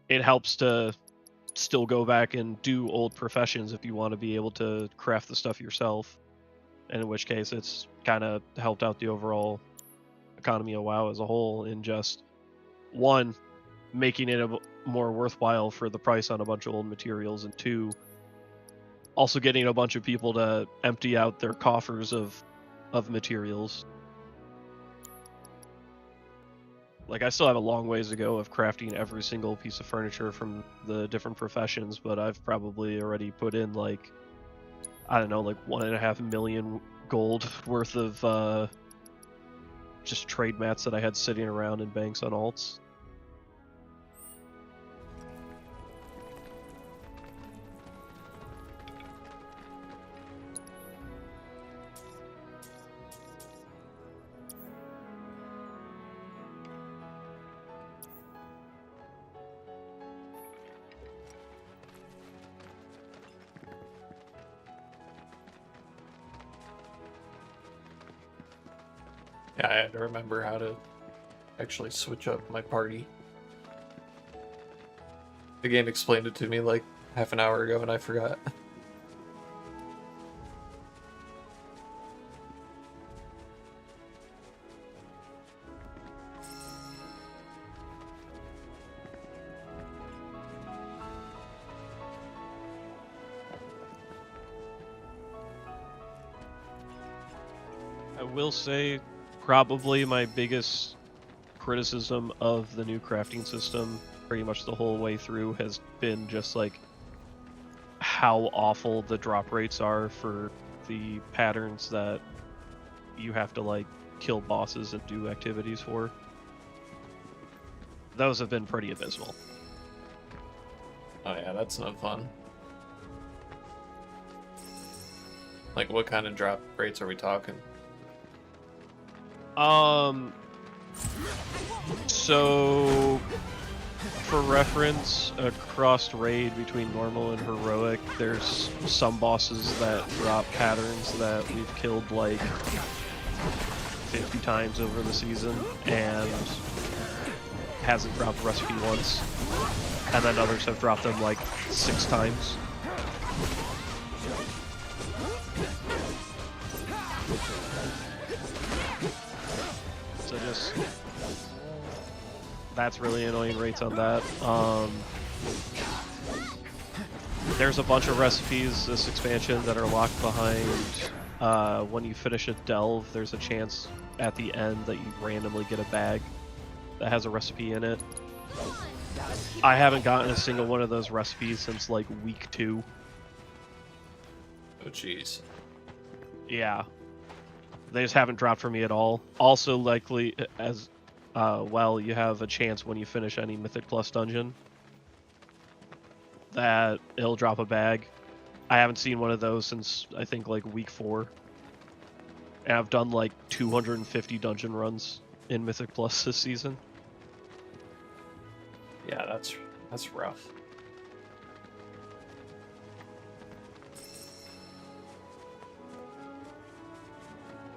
it helps to still go back and do old professions if you want to be able to craft the stuff yourself. And in which case, it's kind of helped out the overall economy of WoW as a whole in just, one, making it more worthwhile for the price on a bunch of old materials, and two, also getting a bunch of people to empty out their coffers of materials. Like, I still have a long ways to go of crafting every single piece of furniture from the different professions, but I've probably already put in, like, I don't know, like 1.5 million gold worth of just trade mats that I had sitting around in banks on alts. Yeah, I had to remember how to actually switch up my party. The game explained it to me like half an hour ago and I forgot. I will say, probably my biggest criticism of the new crafting system pretty much the whole way through has been just, like, how awful the drop rates are for the patterns that you have to, like, kill bosses and do activities for. Those have been pretty abysmal. Oh yeah, that's no fun. Like, what kind of drop rates are we talking? So, for reference, across raid between normal and heroic, there's some bosses that drop patterns that we've killed like 50 times over the season and hasn't dropped a recipe once, and then others have dropped them like 6 times. just that's really annoying rates on that. There's a bunch of recipes this expansion that are locked behind. When you finish a delve, there's a chance at the end that you randomly get a bag that has a recipe in it. I haven't gotten a single one of those recipes since like week 2. Oh jeez. Yeah. They just haven't dropped for me at all. Also likely as well, you have a chance when you finish any Mythic Plus dungeon that it'll drop a bag. I haven't seen one of those since I think like week 4. And I've done like 250 dungeon runs in Mythic Plus this season. Yeah, that's rough.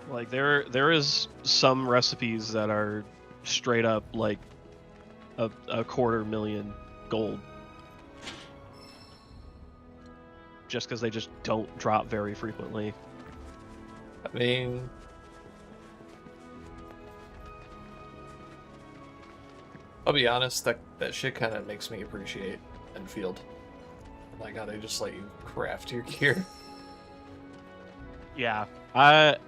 Like there is some recipes that are straight up like a 250,000 gold. Just because they just don't drop very frequently. I mean, I'll be honest, that shit kind of makes me appreciate Enfield. Like how they just let you craft your gear. Yeah, that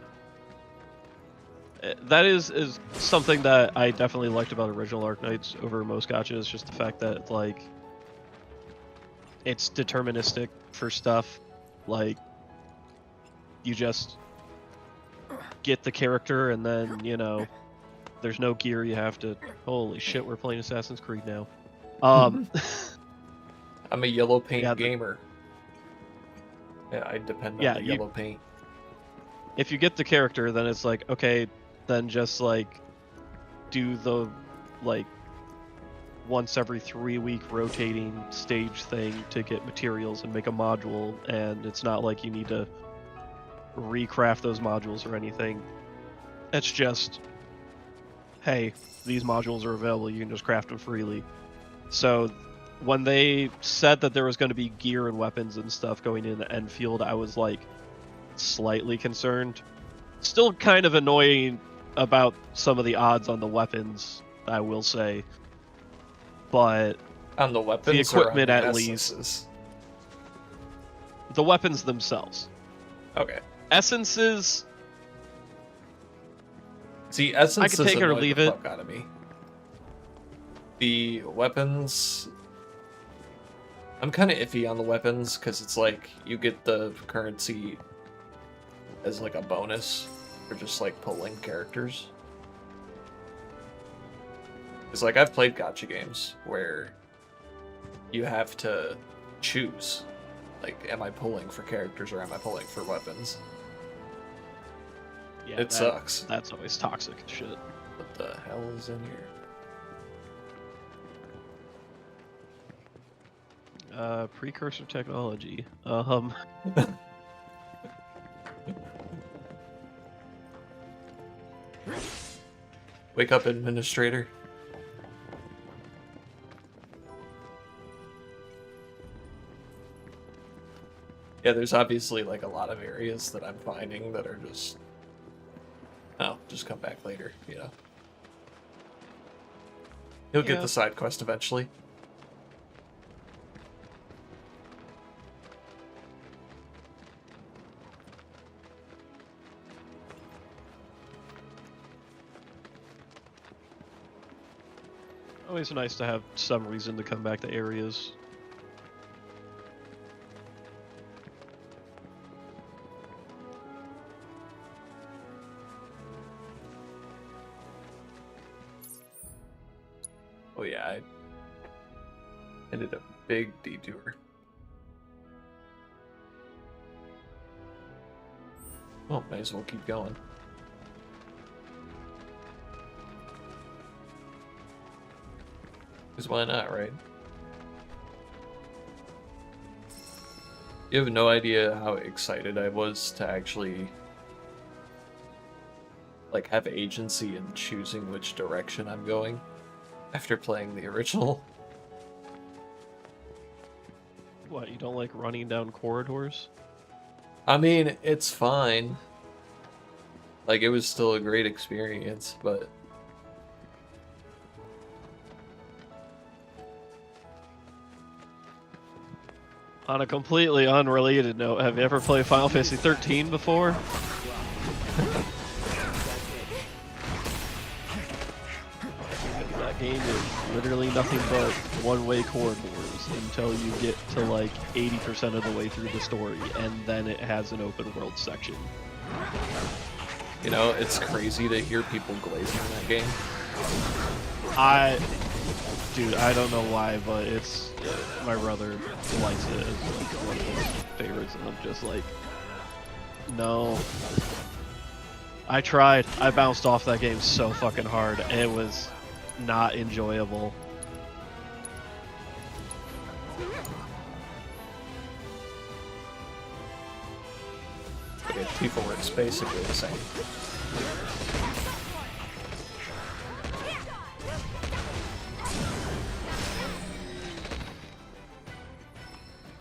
is something that I definitely liked about original Arknights over most gachas, just the fact that like it's deterministic for stuff. Like you just get the character and then, you know, there's no gear you have to... Holy shit, we're playing Assassin's Creed now. I'm a yellow paint gamer. Yeah, I depend on the yellow paint. If you get the character, then it's like, okay, then just like do the like once every 3-week rotating stage thing to get materials and make a module, and it's not like you need to recraft those modules or anything. It's just, hey, these modules are available, you can just craft them freely. So when they said that there was going to be gear and weapons and stuff going in the Enfield, I was like slightly concerned. Still kind of annoying about some of the odds on the weapons, I will say. But on the weapons, the equipment or on the at essences? least. The weapons themselves. Okay. Essences. See, essences I can take it or annoy leave the it. fuck out of me. The weapons, I'm kind of iffy on the weapons because it's like you get the currency as like a bonus for just like pulling characters. It's like I've played gacha games where you have to choose, like, am I pulling for characters or am I pulling for weapons? Yeah, it sucks. That's always toxic as shit. What the hell is in here? Precursor technology. Wake up, administrator. Yeah, there's obviously like a lot of areas that I'm finding that are just... Oh, just come back later, you know. You'll get the side quest eventually. Always nice to have some reason to come back to areas. Oh yeah, I did a big detour. Well, might as well keep going. Because why not, right? You have no idea how excited I was to actually like have agency in choosing which direction I'm going after playing the original. What, you don't like running down corridors? I mean, it's fine. Like, it was still a great experience, but On a completely unrelated note, have you ever played Final Fantasy 13 before? That game is literally nothing but one-way corridors until you get to like 80% of the way through the story, and then it has an open world section. You know, it's crazy to hear people glazing in that game. Dude, I don't know why, but it's my brother likes it as like one of his favorites, and I'm just like, no. I tried. I bounced off that game so fucking hard. It was not enjoyable. Okay, Tifa works basically the same.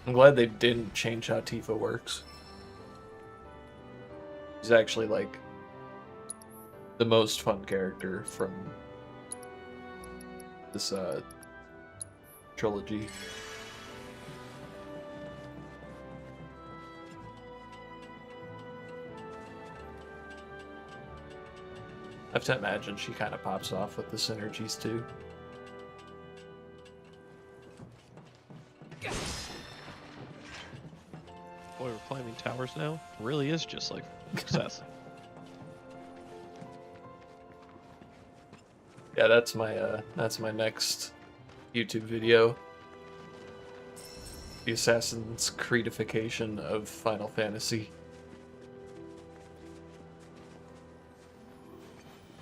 I'm glad they didn't change how Tifa works. He's actually like the most fun character from this trilogy. I have to imagine she kind of pops off with the synergies too. Boy, we're climbing towers now. It really is just like success. Yeah, that's my next YouTube video. The Assassin's Creedification of Final Fantasy.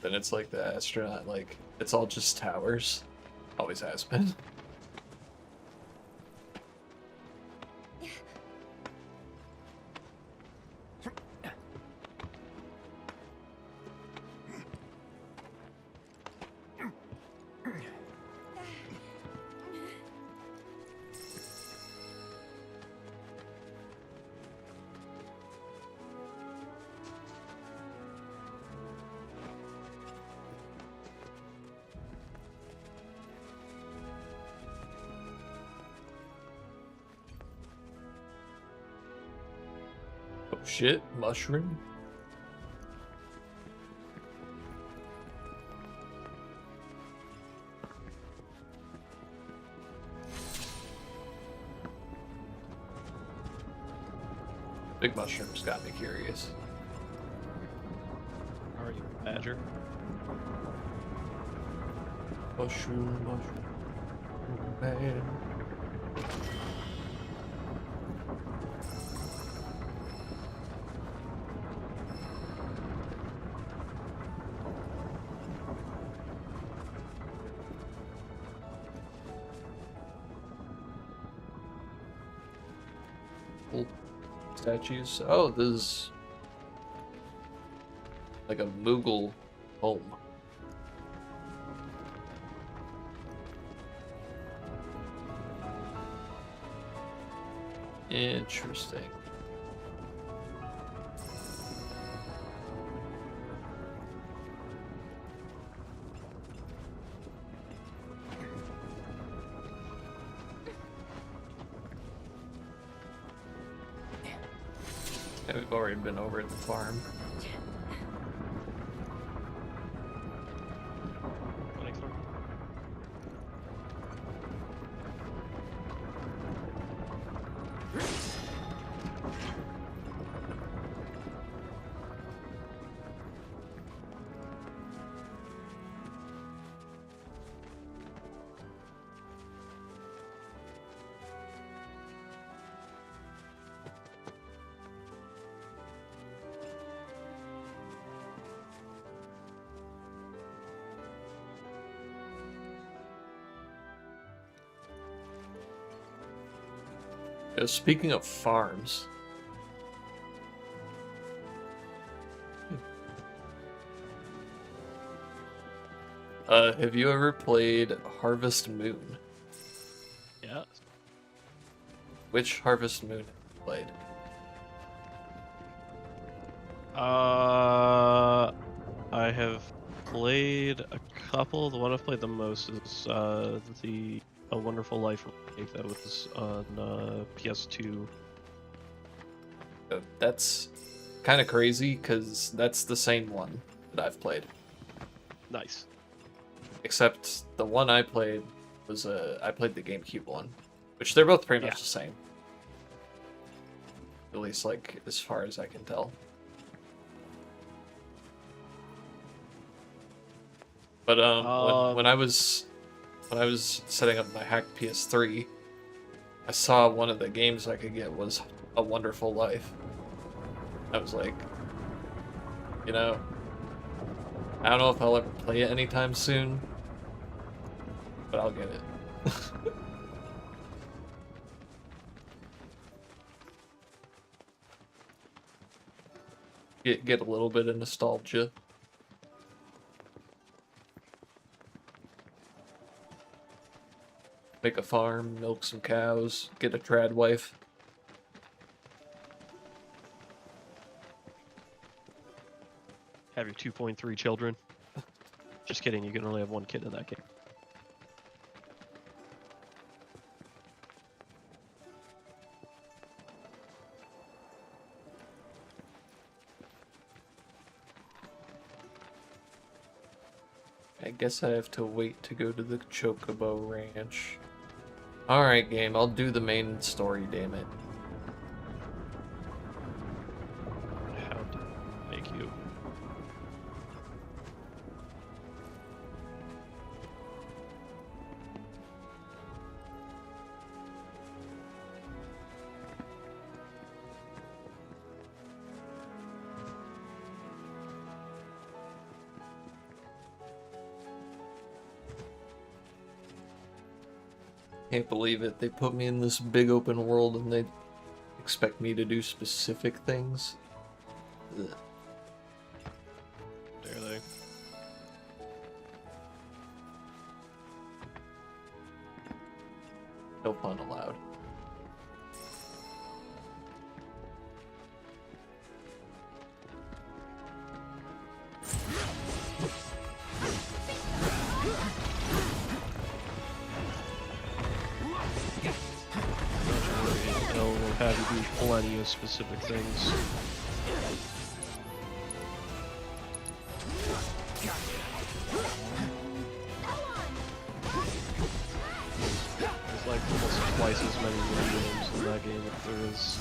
Then it's like the astronaut, like it's all just towers. Always has been. Oh shit, mushroom? Big mushrooms got me curious. Are you a badger? Mushroom, mushroom, man. Old statues. Oh, this is like a Mughal home. Interesting. Yeah, we've already been over at the farm. Speaking of farms, have you ever played Harvest Moon? Yeah. Which Harvest Moon have you played? I have played a couple. The one I've played the most is the A Wonderful Life remake that was on PS2. That's kind of crazy because that's the same one that I've played. Nice. Except the one I played was I played the GameCube one, which they're both pretty much the same. At least like as far as I can tell. But when I was setting up my hacked PS3, I saw one of the games I could get was A Wonderful Life. I was like, you know, I don't know if I'll ever play it anytime soon, but I'll get it. Get a little bit of nostalgia. Make a farm, milk some cows, get a trad wife. Have your 2.3 children. Just kidding, you can only have one kid in that game. I guess I have to wait to go to the Chocobo Ranch. Alright, game, I'll do the main story, damn it. How did I make you? Can't believe it. They put me in this big open world and they expect me to do specific things. Ugh. Dare they? No pun allowed. They'll have you do plenty of specific things. There's like almost twice as many mini-games in that game as there is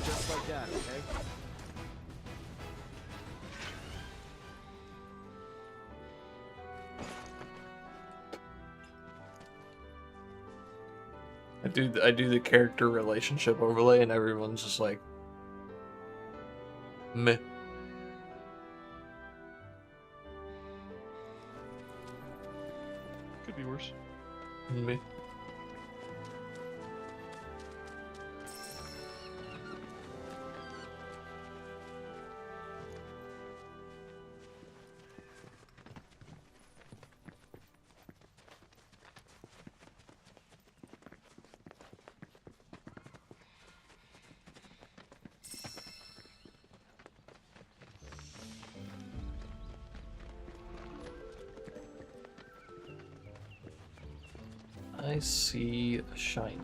Just like that, okay? I do the character relationship overlay and everyone's just like meh. Could be worse. Meh. I see a shiny.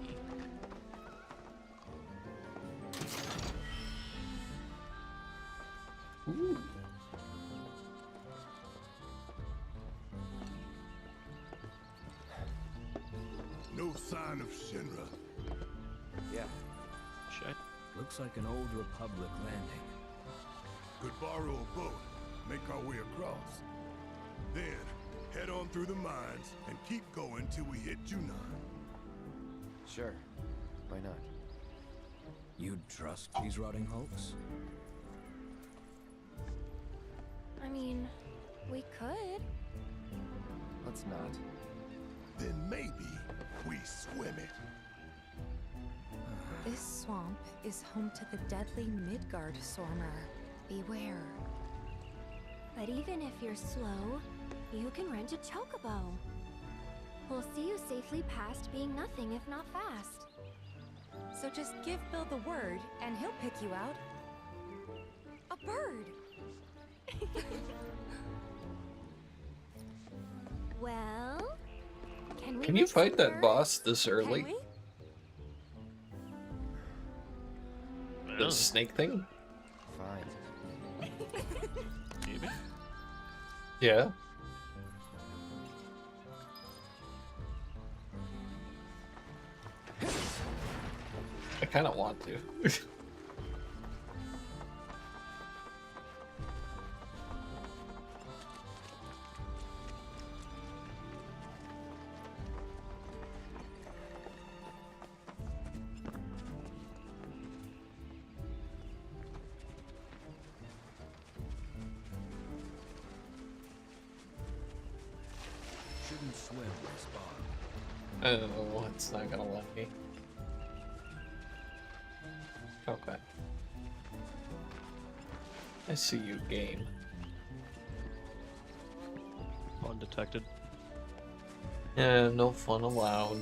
Ooh. No sign of Shinra. Yeah. Shit. Looks like an old Republic landing. Could borrow a boat, make our way across. Then, head on through the mines and keep going till we hit Junon. Sure. Why not? You'd trust these rotting hulks? I mean, we could. Let's not. Then maybe we swim it. This swamp is home to the deadly Midgard Sormer. Beware. But even if you're slow, you can rent a chocobo. We'll see you safely past being nothing if not fast. So just give Bill the word, and he'll pick you out. A bird! Well, can we Can you make some fight that bird? boss this early? Can we? The snake thing? Fine. Maybe. Yeah. I kind of want to. Shouldn't swim this bar. Oh, it's not gonna let me. Okay. I see you, game. Undetected. Yeah, no fun allowed.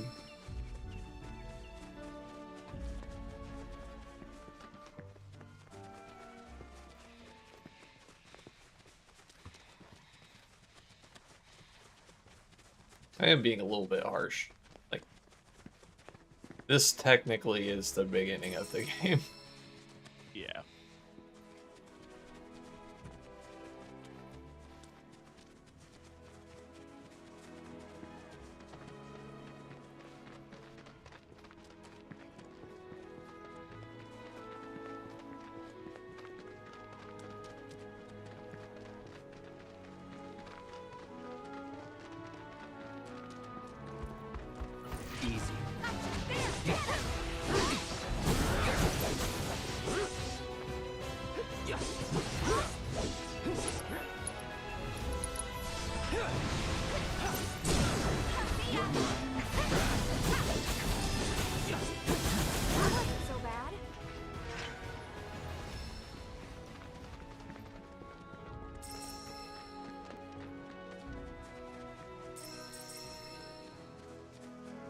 I am being a little bit harsh. Like, this technically is the beginning of the game. Yeah. So bad?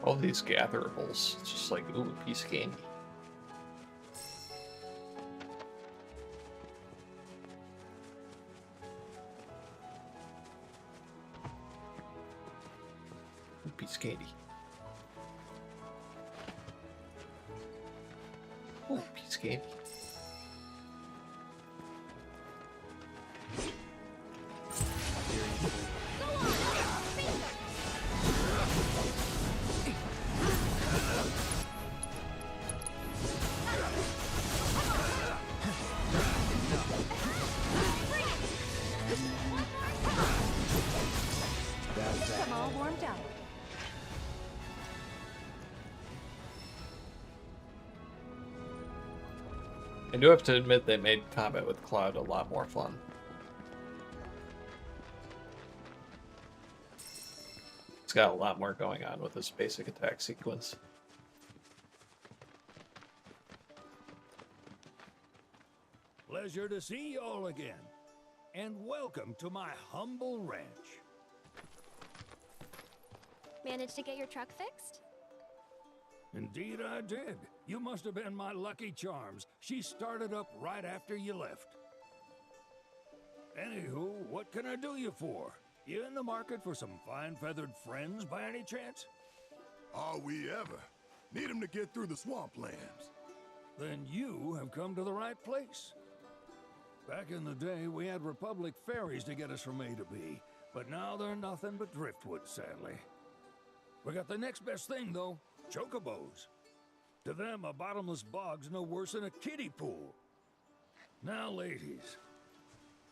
All these gatherables. It's just like, ooh, a piece of candy. Ooh, piece of candy. Ooh, piece of candy. Come all warmed up. I do have to admit they made combat with Cloud a lot more fun. It's got a lot more going on with this basic attack sequence. Pleasure to see you all again. And welcome to my humble ranch. Managed to get your truck fixed? Indeed I did. You must have been my lucky charms. She started up right after you left. Anywho, what can I do you for? You in the market for some fine feathered friends by any chance? Are we ever? Need 'em to get through the swamplands. Then you have come to the right place. Back in the day, we had Republic ferries to get us from A to B, but now they're nothing but driftwood, sadly. We got the next best thing, though, chocobos. To them, a bottomless bog's no worse than a kiddie pool. Now, ladies,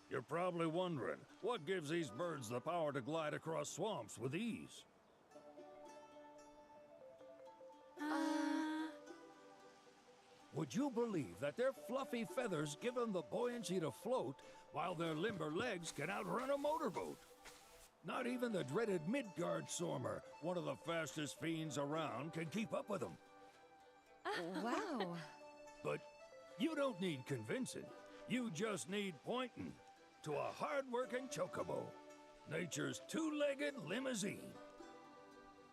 you're probably wondering, what gives these birds the power to glide across swamps with ease? Would you believe that their fluffy feathers give them the buoyancy to float, while their limber legs can outrun a motorboat? Not even the dreaded Midgard Sormer, one of the fastest fiends around, can keep up with them. Wow. But you don't need convincing. You just need pointing to a hard-working chocobo. Nature's two-legged limousine.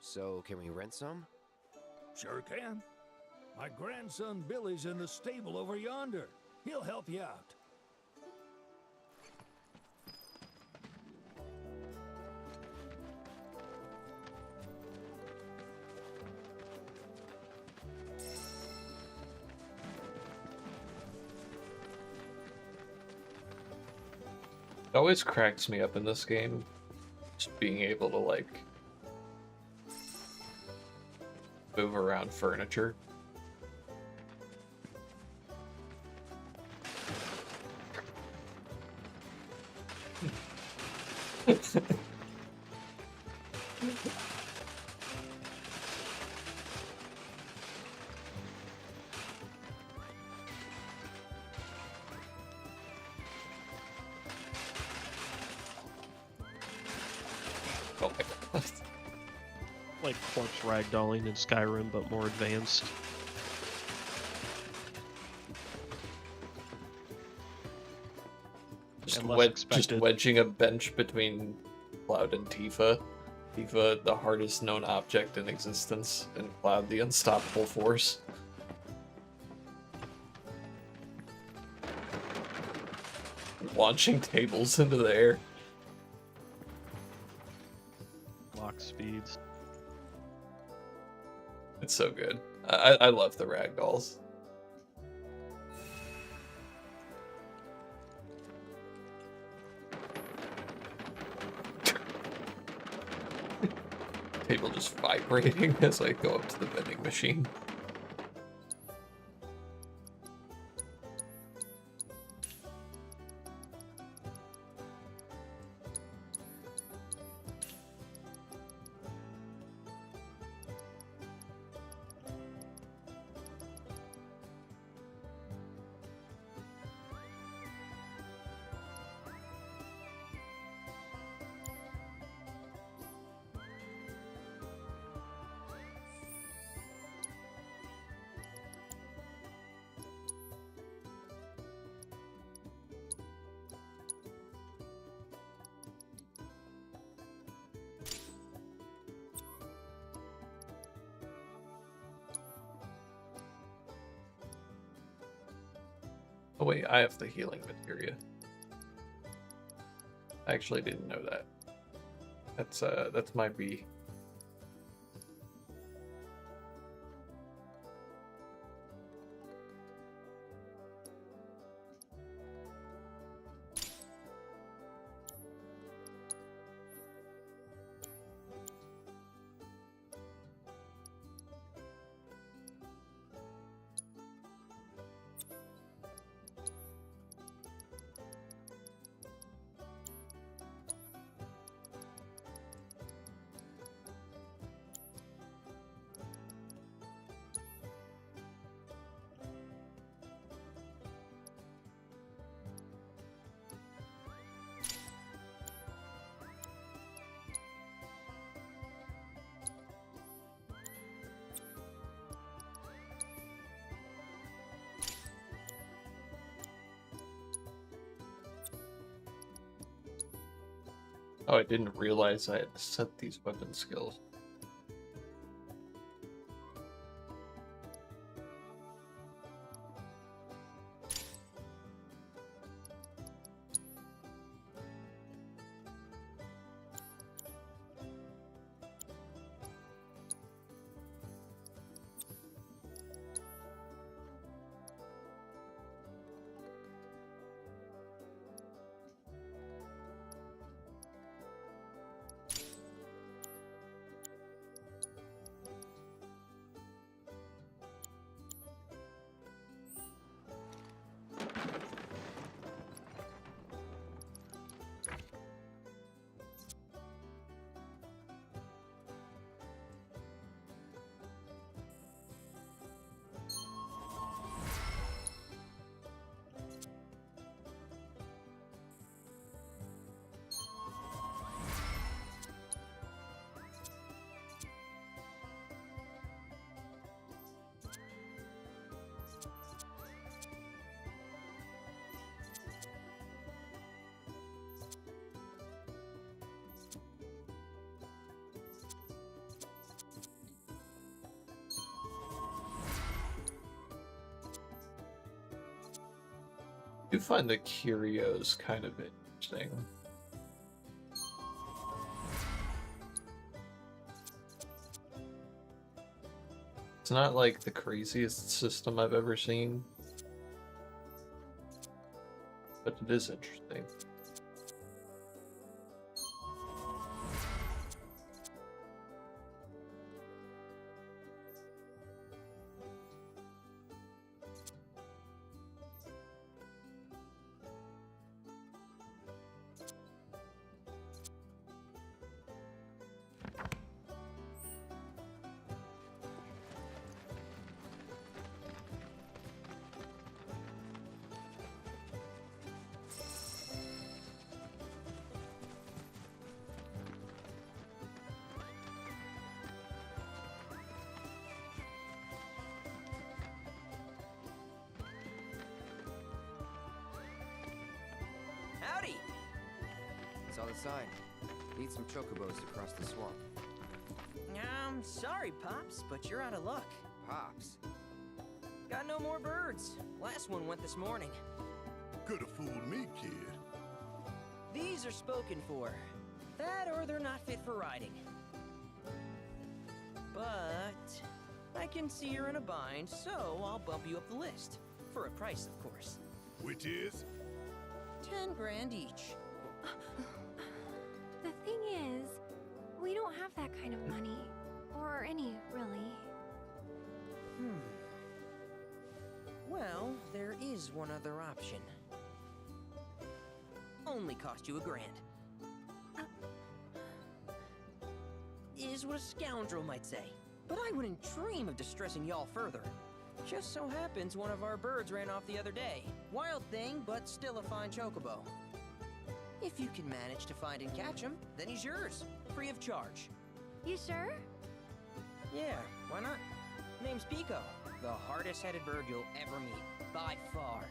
So, can we rent some? Sure can. My grandson Billy's in the stable over yonder. He'll help you out. It always cracks me up in this game, just being able to, like, move around furniture. Oh my god. Like corpse ragdolling in Skyrim, but more advanced. Just, And less just expected. wedging a bench between Cloud and Tifa. Tifa, the hardest known object in existence, and Cloud, the unstoppable force. Launching tables into the air. Lock speeds. It's so good. I love the ragdolls. Table just vibrating as I go up to the vending machine. Oh wait, I have the healing materia. I actually didn't know that. That's my B. Oh, I didn't realize I had set these weapon skills. do find the curios kind of interesting. It's not like the craziest system I've ever seen, but it is interesting. Howdy! Saw the sign. Need some chocobos to cross the swamp. Sorry, Pops, but you're out of luck. Pops? Got no more birds. Last one went this morning. Could have fooled me, kid. These are spoken for. That or they're not fit for riding. But I can see you're in a bind, so I'll bump you up the list. For a price, of course. Which is? 10 grand each. The thing is, we don't have that kind of money. Or any, really. Well, there is one other option. Only cost you $1 grand. Is what a scoundrel might say. But I wouldn't dream of distressing y'all further. Just so happens one of our birds ran off the other day. Wild thing, but still a fine chocobo. If you can manage to find and catch him, then he's yours. Free of charge. You sure? Yeah, why not? Name's Pico. The hardest-headed bird you'll ever meet. By far.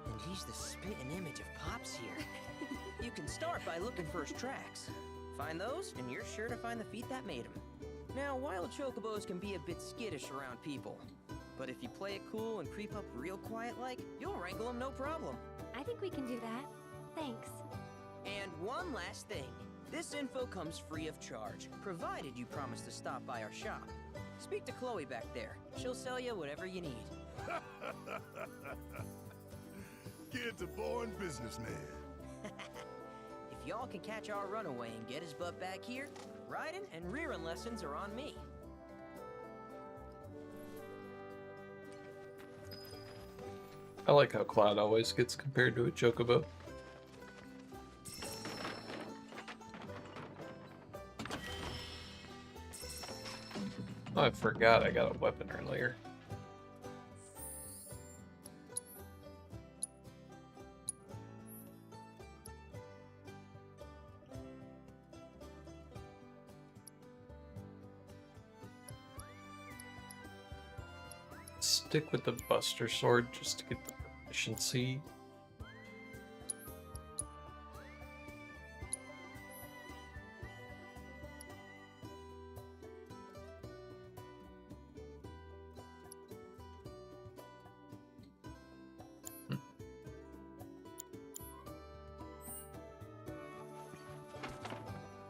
And he's the spit and image of Pops here. You can start by looking for his tracks. Find those, and you're sure to find the feet that made him. Now, wild chocobos can be a bit skittish around people. But if you play it cool and creep up real quiet-like, you'll wrangle them no problem. I think we can do that. Thanks. And one last thing. This info comes free of charge, provided you promise to stop by our shop. Speak to Chloe back there. She'll sell you whatever you need. Kid's a born businessman. If y'all can catch our runaway and get his butt back here, riding and rearing lessons are on me. I like how Cloud always gets compared to a chocobo. Oh, I forgot I got a weapon earlier. Stick with the Buster Sword just to get the proficiency.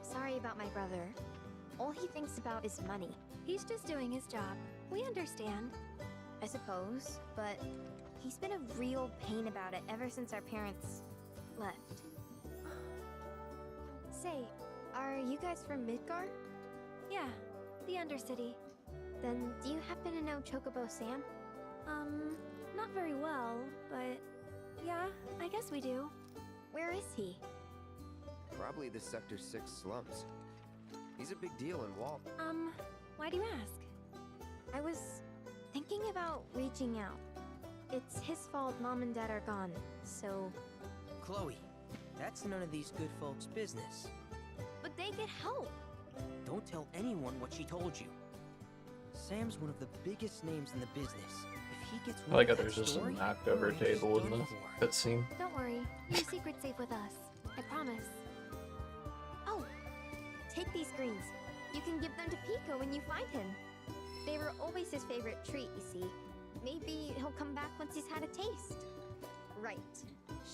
Sorry about my brother. All he thinks about is money. He's just doing his job. We understand. I suppose, but he's been a real pain about it ever since our parents left. Say, are you guys from Midgar? Yeah, the Undercity. Then do you happen to know Chocobo Sam? Not very well, but yeah, I guess we do. Where is he? Probably the Sector 6 slums. He's a big deal in Walt. Why do you ask? I was thinking about reaching out. It's his fault Mom and Dad are gone, so... Chloe, that's none of these good folks' business. But they get help! Don't tell anyone what she told you. Sam's one of the biggest names in the business. If he gets I like how there's just a knocked over table in the cutscene. Don't worry, your secret's safe with us. I promise. Oh, take these greens. You can give them to Pico when you find him. They were always his favorite treat, you see. Maybe he'll come back once he's had a taste. Right.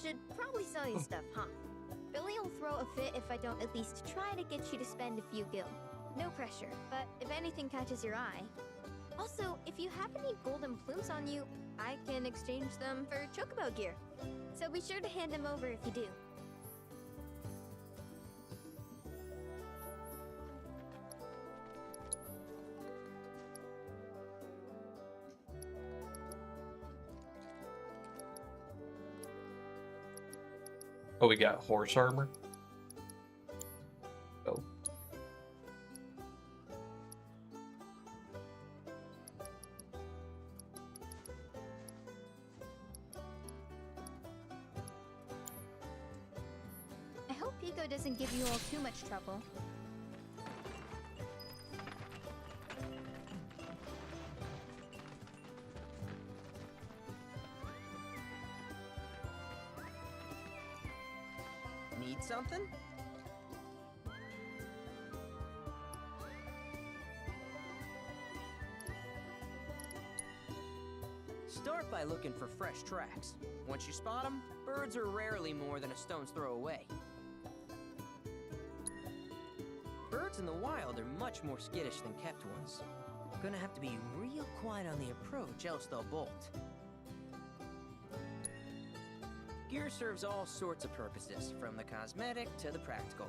Should probably sell you stuff, huh? Billy will throw a fit if I don't at least try to get you to spend a few gil. No pressure, but if anything catches your eye. Also, if you have any golden plumes on you, I can exchange them for chocobo gear. So be sure to hand them over if you do. Oh, we got horse armor? Oh. I hope Pico doesn't give you all too much trouble. Need something? Start by looking for fresh tracks. Once you spot them, birds are rarely more than a stone's throw away. Birds in the wild are much more skittish than kept ones. Gonna have to be real quiet on the approach, else they'll bolt. Gear serves all sorts of purposes, from the cosmetic to the practical.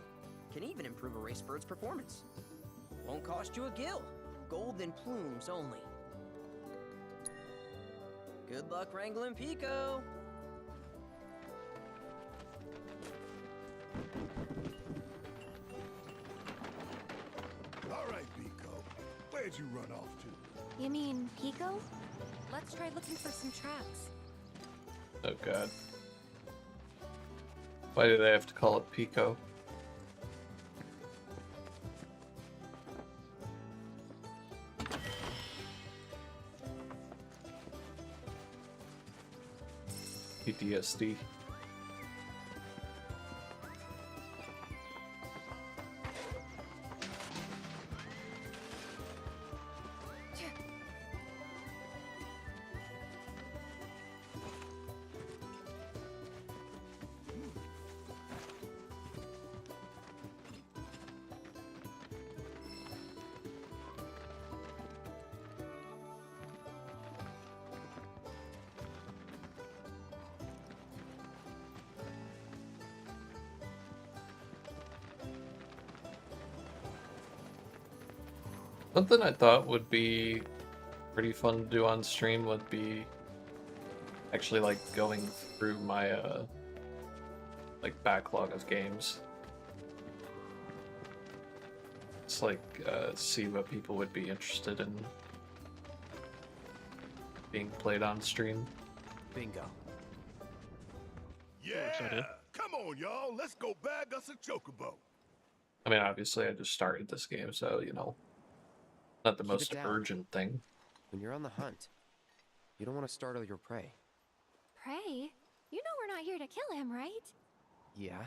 Can even improve a race bird's performance. Won't cost you a gil. Golden plumes only. Good luck wrangling Pico! All right, Pico. Where'd you run off to? You mean Pico? Let's try looking for some tracks. Oh god. Why did I have to call it Pico? PTSD. Something I thought would be pretty fun to do on stream would be actually like going through my like backlog of games. It's like see what people would be interested in being played on stream. Bingo. Yeah! Come on, y'all. Let's go bag us a chocobo. I mean, obviously I just started this game, so you know, not the Keep it most down. urgent thing. When you're on the hunt, you don't want to startle your prey. Prey? You know we're not here to kill him, right? Yeah?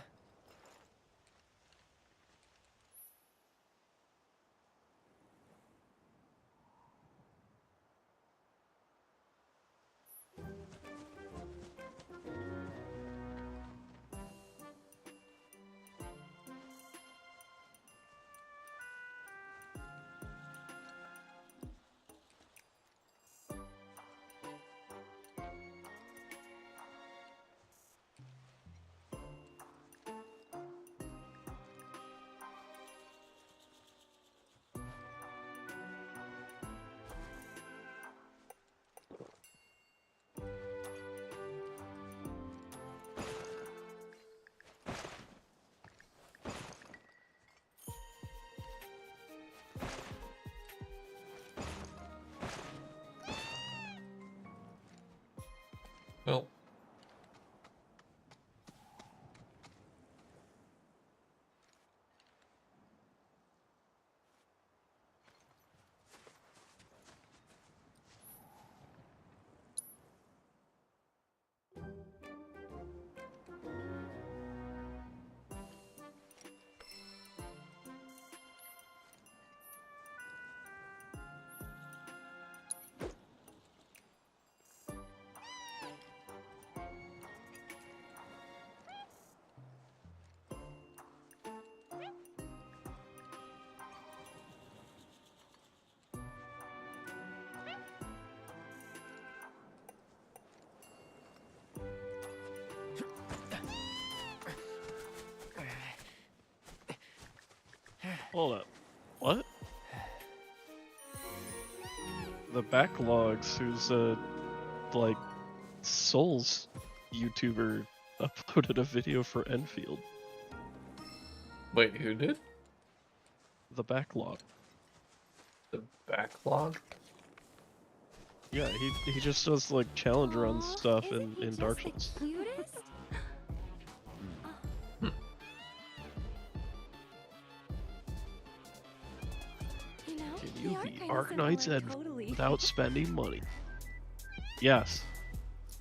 Hold up. What? The Backlogs, who's a like Souls YouTuber, uploaded a video for Enfield. Wait, who did? The Backlog. The Backlog? Yeah, he just does like challenge run stuff in Dark Souls. Cutest? You know, Can they you are beat kinda Arknight's similar, End totally. without spending money? Yes.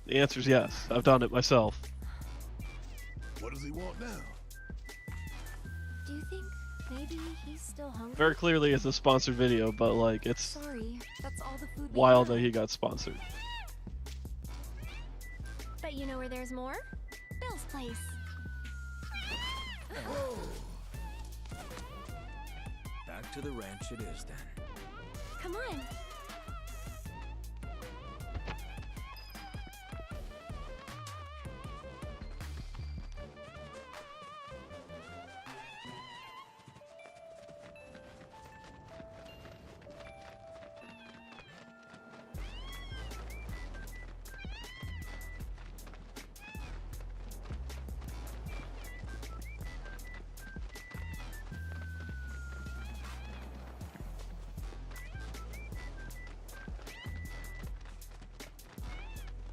The answer's yes. I've done it myself. What does he want now? Do you think maybe he's still hungry? Very clearly it's a sponsored video, but like it's Sorry, that's all the food. wild that he got sponsored. But you know where there's more? Bill's place. Oh. Back to the ranch it is then. Come on.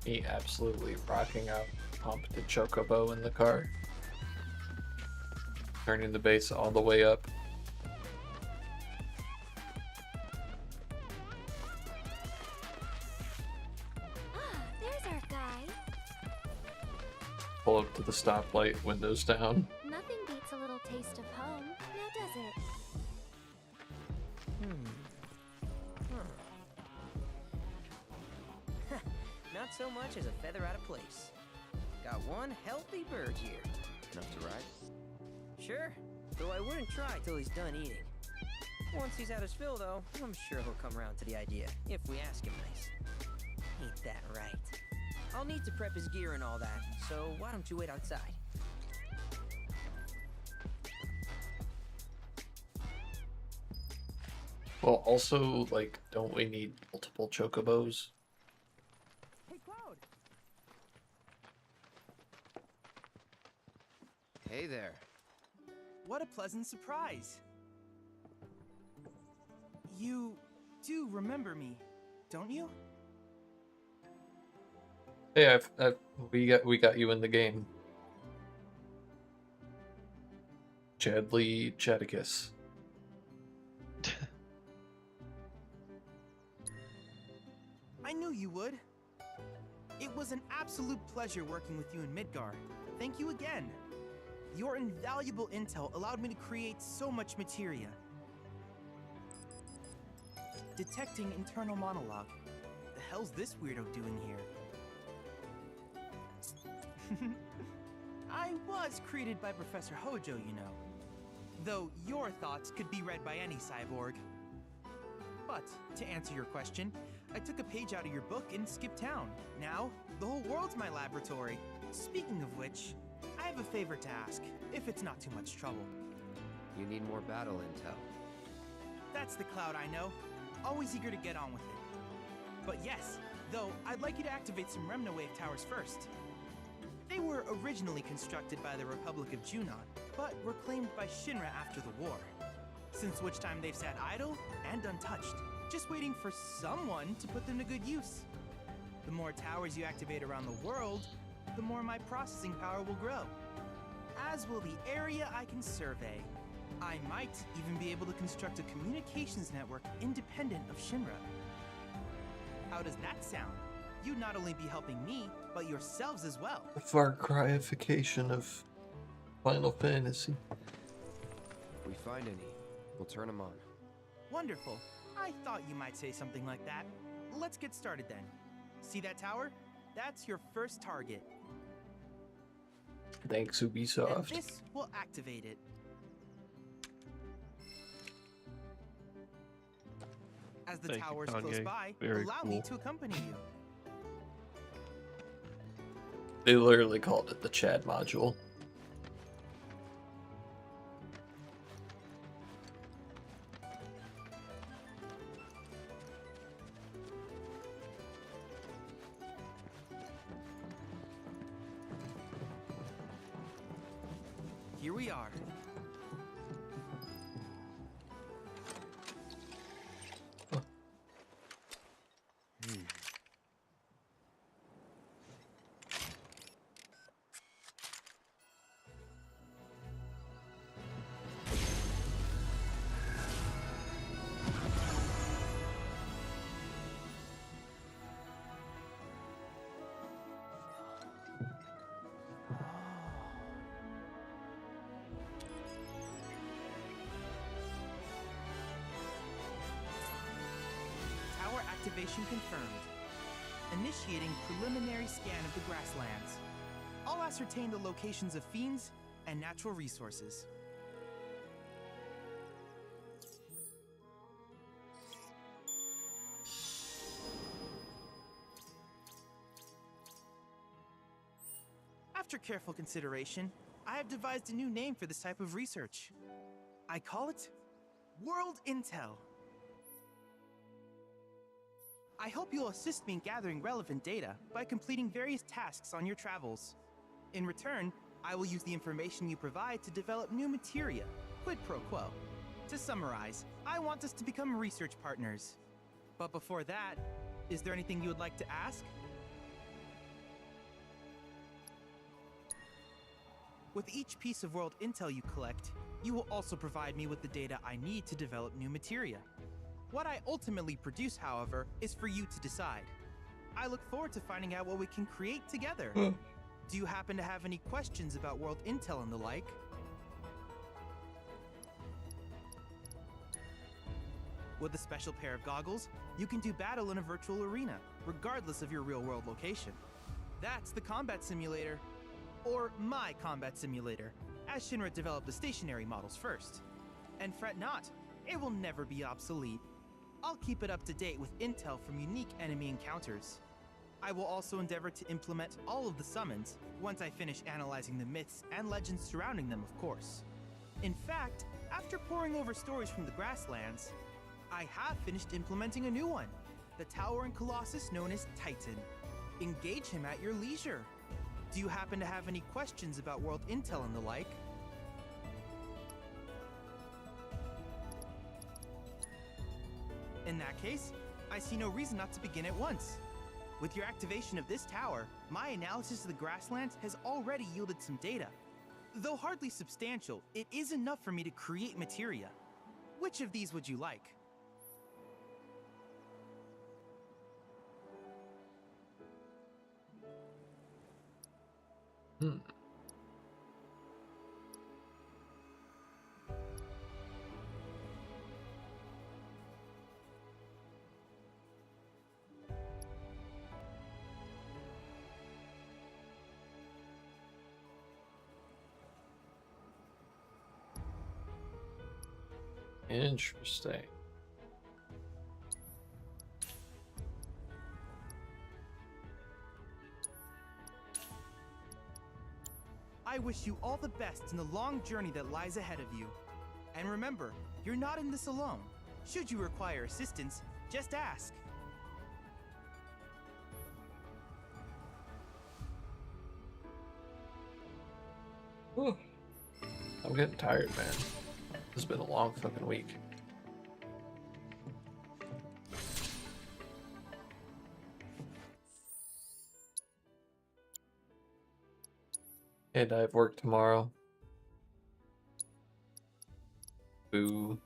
Me absolutely rocking out Pumped to Chocobo in the car. Turning the bass all the way up. There's our guy. Pull up to the stoplight, windows down. Nothing beats a little taste of home, now does it? Not so much as a feather out of place. Got one healthy bird here. Enough to ride? Sure, though I wouldn't try till he's done eating. Once he's had his fill, though, I'm sure he'll come around to the idea, if we ask him nice. Ain't that right? I'll need to prep his gear and all that, so why don't you wait outside? Well, also, like, don't we need multiple Chocobos? Hey, Cloud! Hey there. What a pleasant surprise. You do remember me, don't you? Hey, we got you in the game. Chadley Chadicus. I knew you would. It was an absolute pleasure working with you in Midgar. Thank you again. Your invaluable intel allowed me to create so much materia. Detecting internal monologue. The hell's this weirdo doing here? I was created by Professor Hojo, you know. Though your thoughts could be read by any cyborg. But, to answer your question, I took a page out of your book and skipped town. Now, the whole world's my laboratory. Speaking of which, I have a favor to ask, if it's not too much trouble. You need more battle intel. That's the Cloud I know. Always eager to get on with it. But yes, though, I'd like you to activate some Remna Wave towers first. They were originally constructed by the Republic of Junon, but were claimed by Shinra after the war. Since which time they've sat idle and untouched, just waiting for someone to put them to good use. The more towers you activate around the world, the more my processing power will grow. As will the area I can survey. I might even be able to construct a communications network independent of Shinra. How does that sound? You'd not only be helping me, but yourselves as well. The Far Cryification of Final Fantasy. If we find any, we'll turn them on. Wonderful. I thought you might say something like that. Let's get started then. See that tower? That's your first target. Thanks, And Ubisoft. this will activate it. As the Thank you, tower's close Kanye. by, Very allow cool. me to accompany you. They literally called it the Chad module. here we are. Tower activation confirmed. Initiating preliminary scan of the grasslands. I'll ascertain the locations of fiends and natural resources. After careful consideration, I have devised a new name for this type of research. I call it World Intel. I hope you'll assist me in gathering relevant data by completing various tasks on your travels. In return, I will use the information you provide to develop new materia, quid pro quo. To summarize, I want us to become research partners. But before that, is there anything you would like to ask? With each piece of world intel you collect, you will also provide me with the data I need to develop new materia. What I ultimately produce, however, is for you to decide. I look forward to finding out what we can create together. Do you happen to have any questions about world intel and the like? With a special pair of goggles, you can do battle in a virtual arena, regardless of your real-world location. That's the combat simulator. Or my combat simulator, as Shinra developed the stationary models first. And fret not, it will never be obsolete. I'll keep it up to date with intel from unique enemy encounters. I will also endeavor to implement all of the summons, once I finish analyzing the myths and legends surrounding them, of course. In fact, after poring over stories from the grasslands, I have finished implementing a new one, the towering colossus known as Titan. Engage him at your leisure. Do you happen to have any questions about world intel and the like? In that case, I see no reason not to begin at once. With your activation of this tower, my analysis of the grasslands has already yielded some data. Though hardly substantial, it is enough for me to create materia. Which of these would you like? Interesting. I wish you all the best in the long journey that lies ahead of you. And remember, you're not in this alone. Should you require assistance, just ask. Whew. I'm getting tired, man. This has been a long fucking week. And I have work tomorrow. Boo.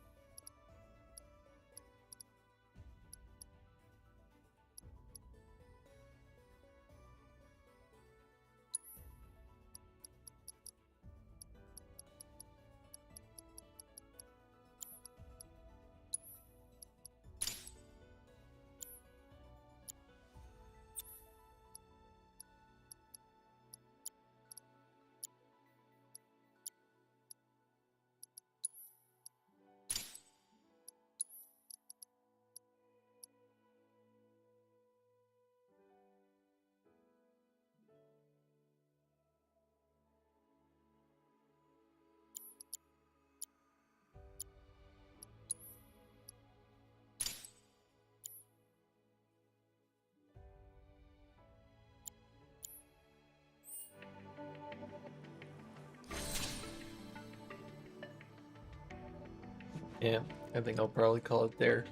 Yeah, I think I'll probably call it there.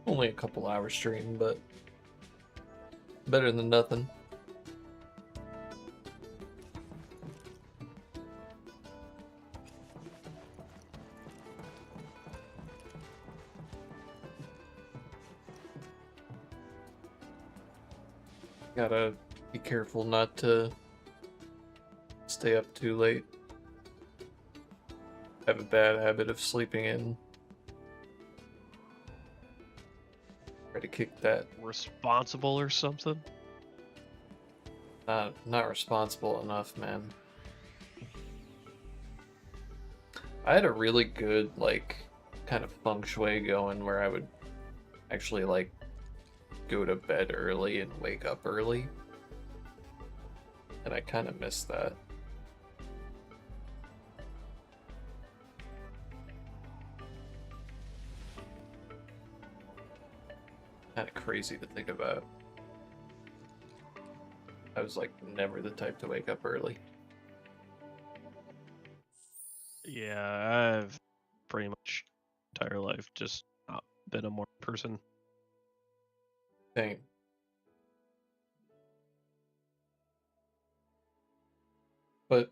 Only a couple hour stream, but better than nothing. Gotta be careful not to stay up too late. I have a bad habit of sleeping in. Try to kick that. Responsible or something? Not responsible enough, man. I had a really good, like, kind of feng shui going where I would actually, like, go to bed early and wake up early. And I kind of miss that. Kind of crazy to think about. I was like never the type to wake up early. Yeah, I've pretty much entire life just not been a morning person. Same. But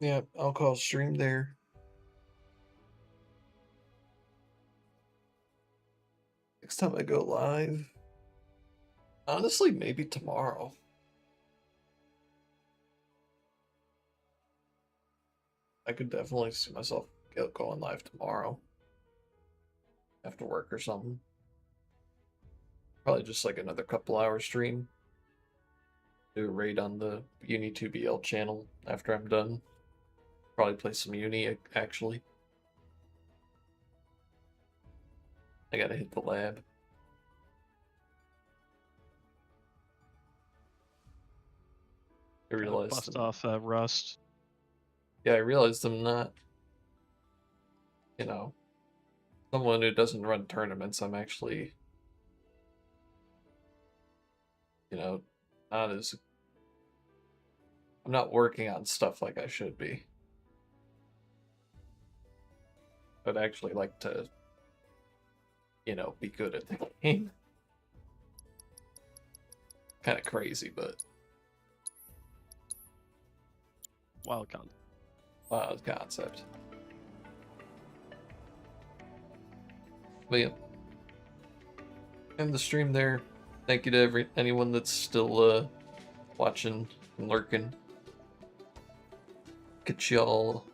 yeah, I'll call stream there. Next time I go live, honestly, maybe tomorrow. I could definitely see myself going live tomorrow. After work or something. Probably just like another couple hour stream. Do a raid on the Uni2BL channel after I'm done. Probably play some Uni, actually. I gotta hit the lab. I realized bust off that rust. Yeah, I realized I'm not, you know, someone who doesn't run tournaments. I'm actually, you know, not as... I'm not working on stuff like I should be. I'd actually like to, you know, be good at the game. Kind of crazy, but... Wild concept. Wild concept. But yeah. End the stream there. Thank you to anyone that's still watching and lurking. Catch y'all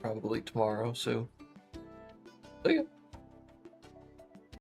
probably tomorrow, so... See ya.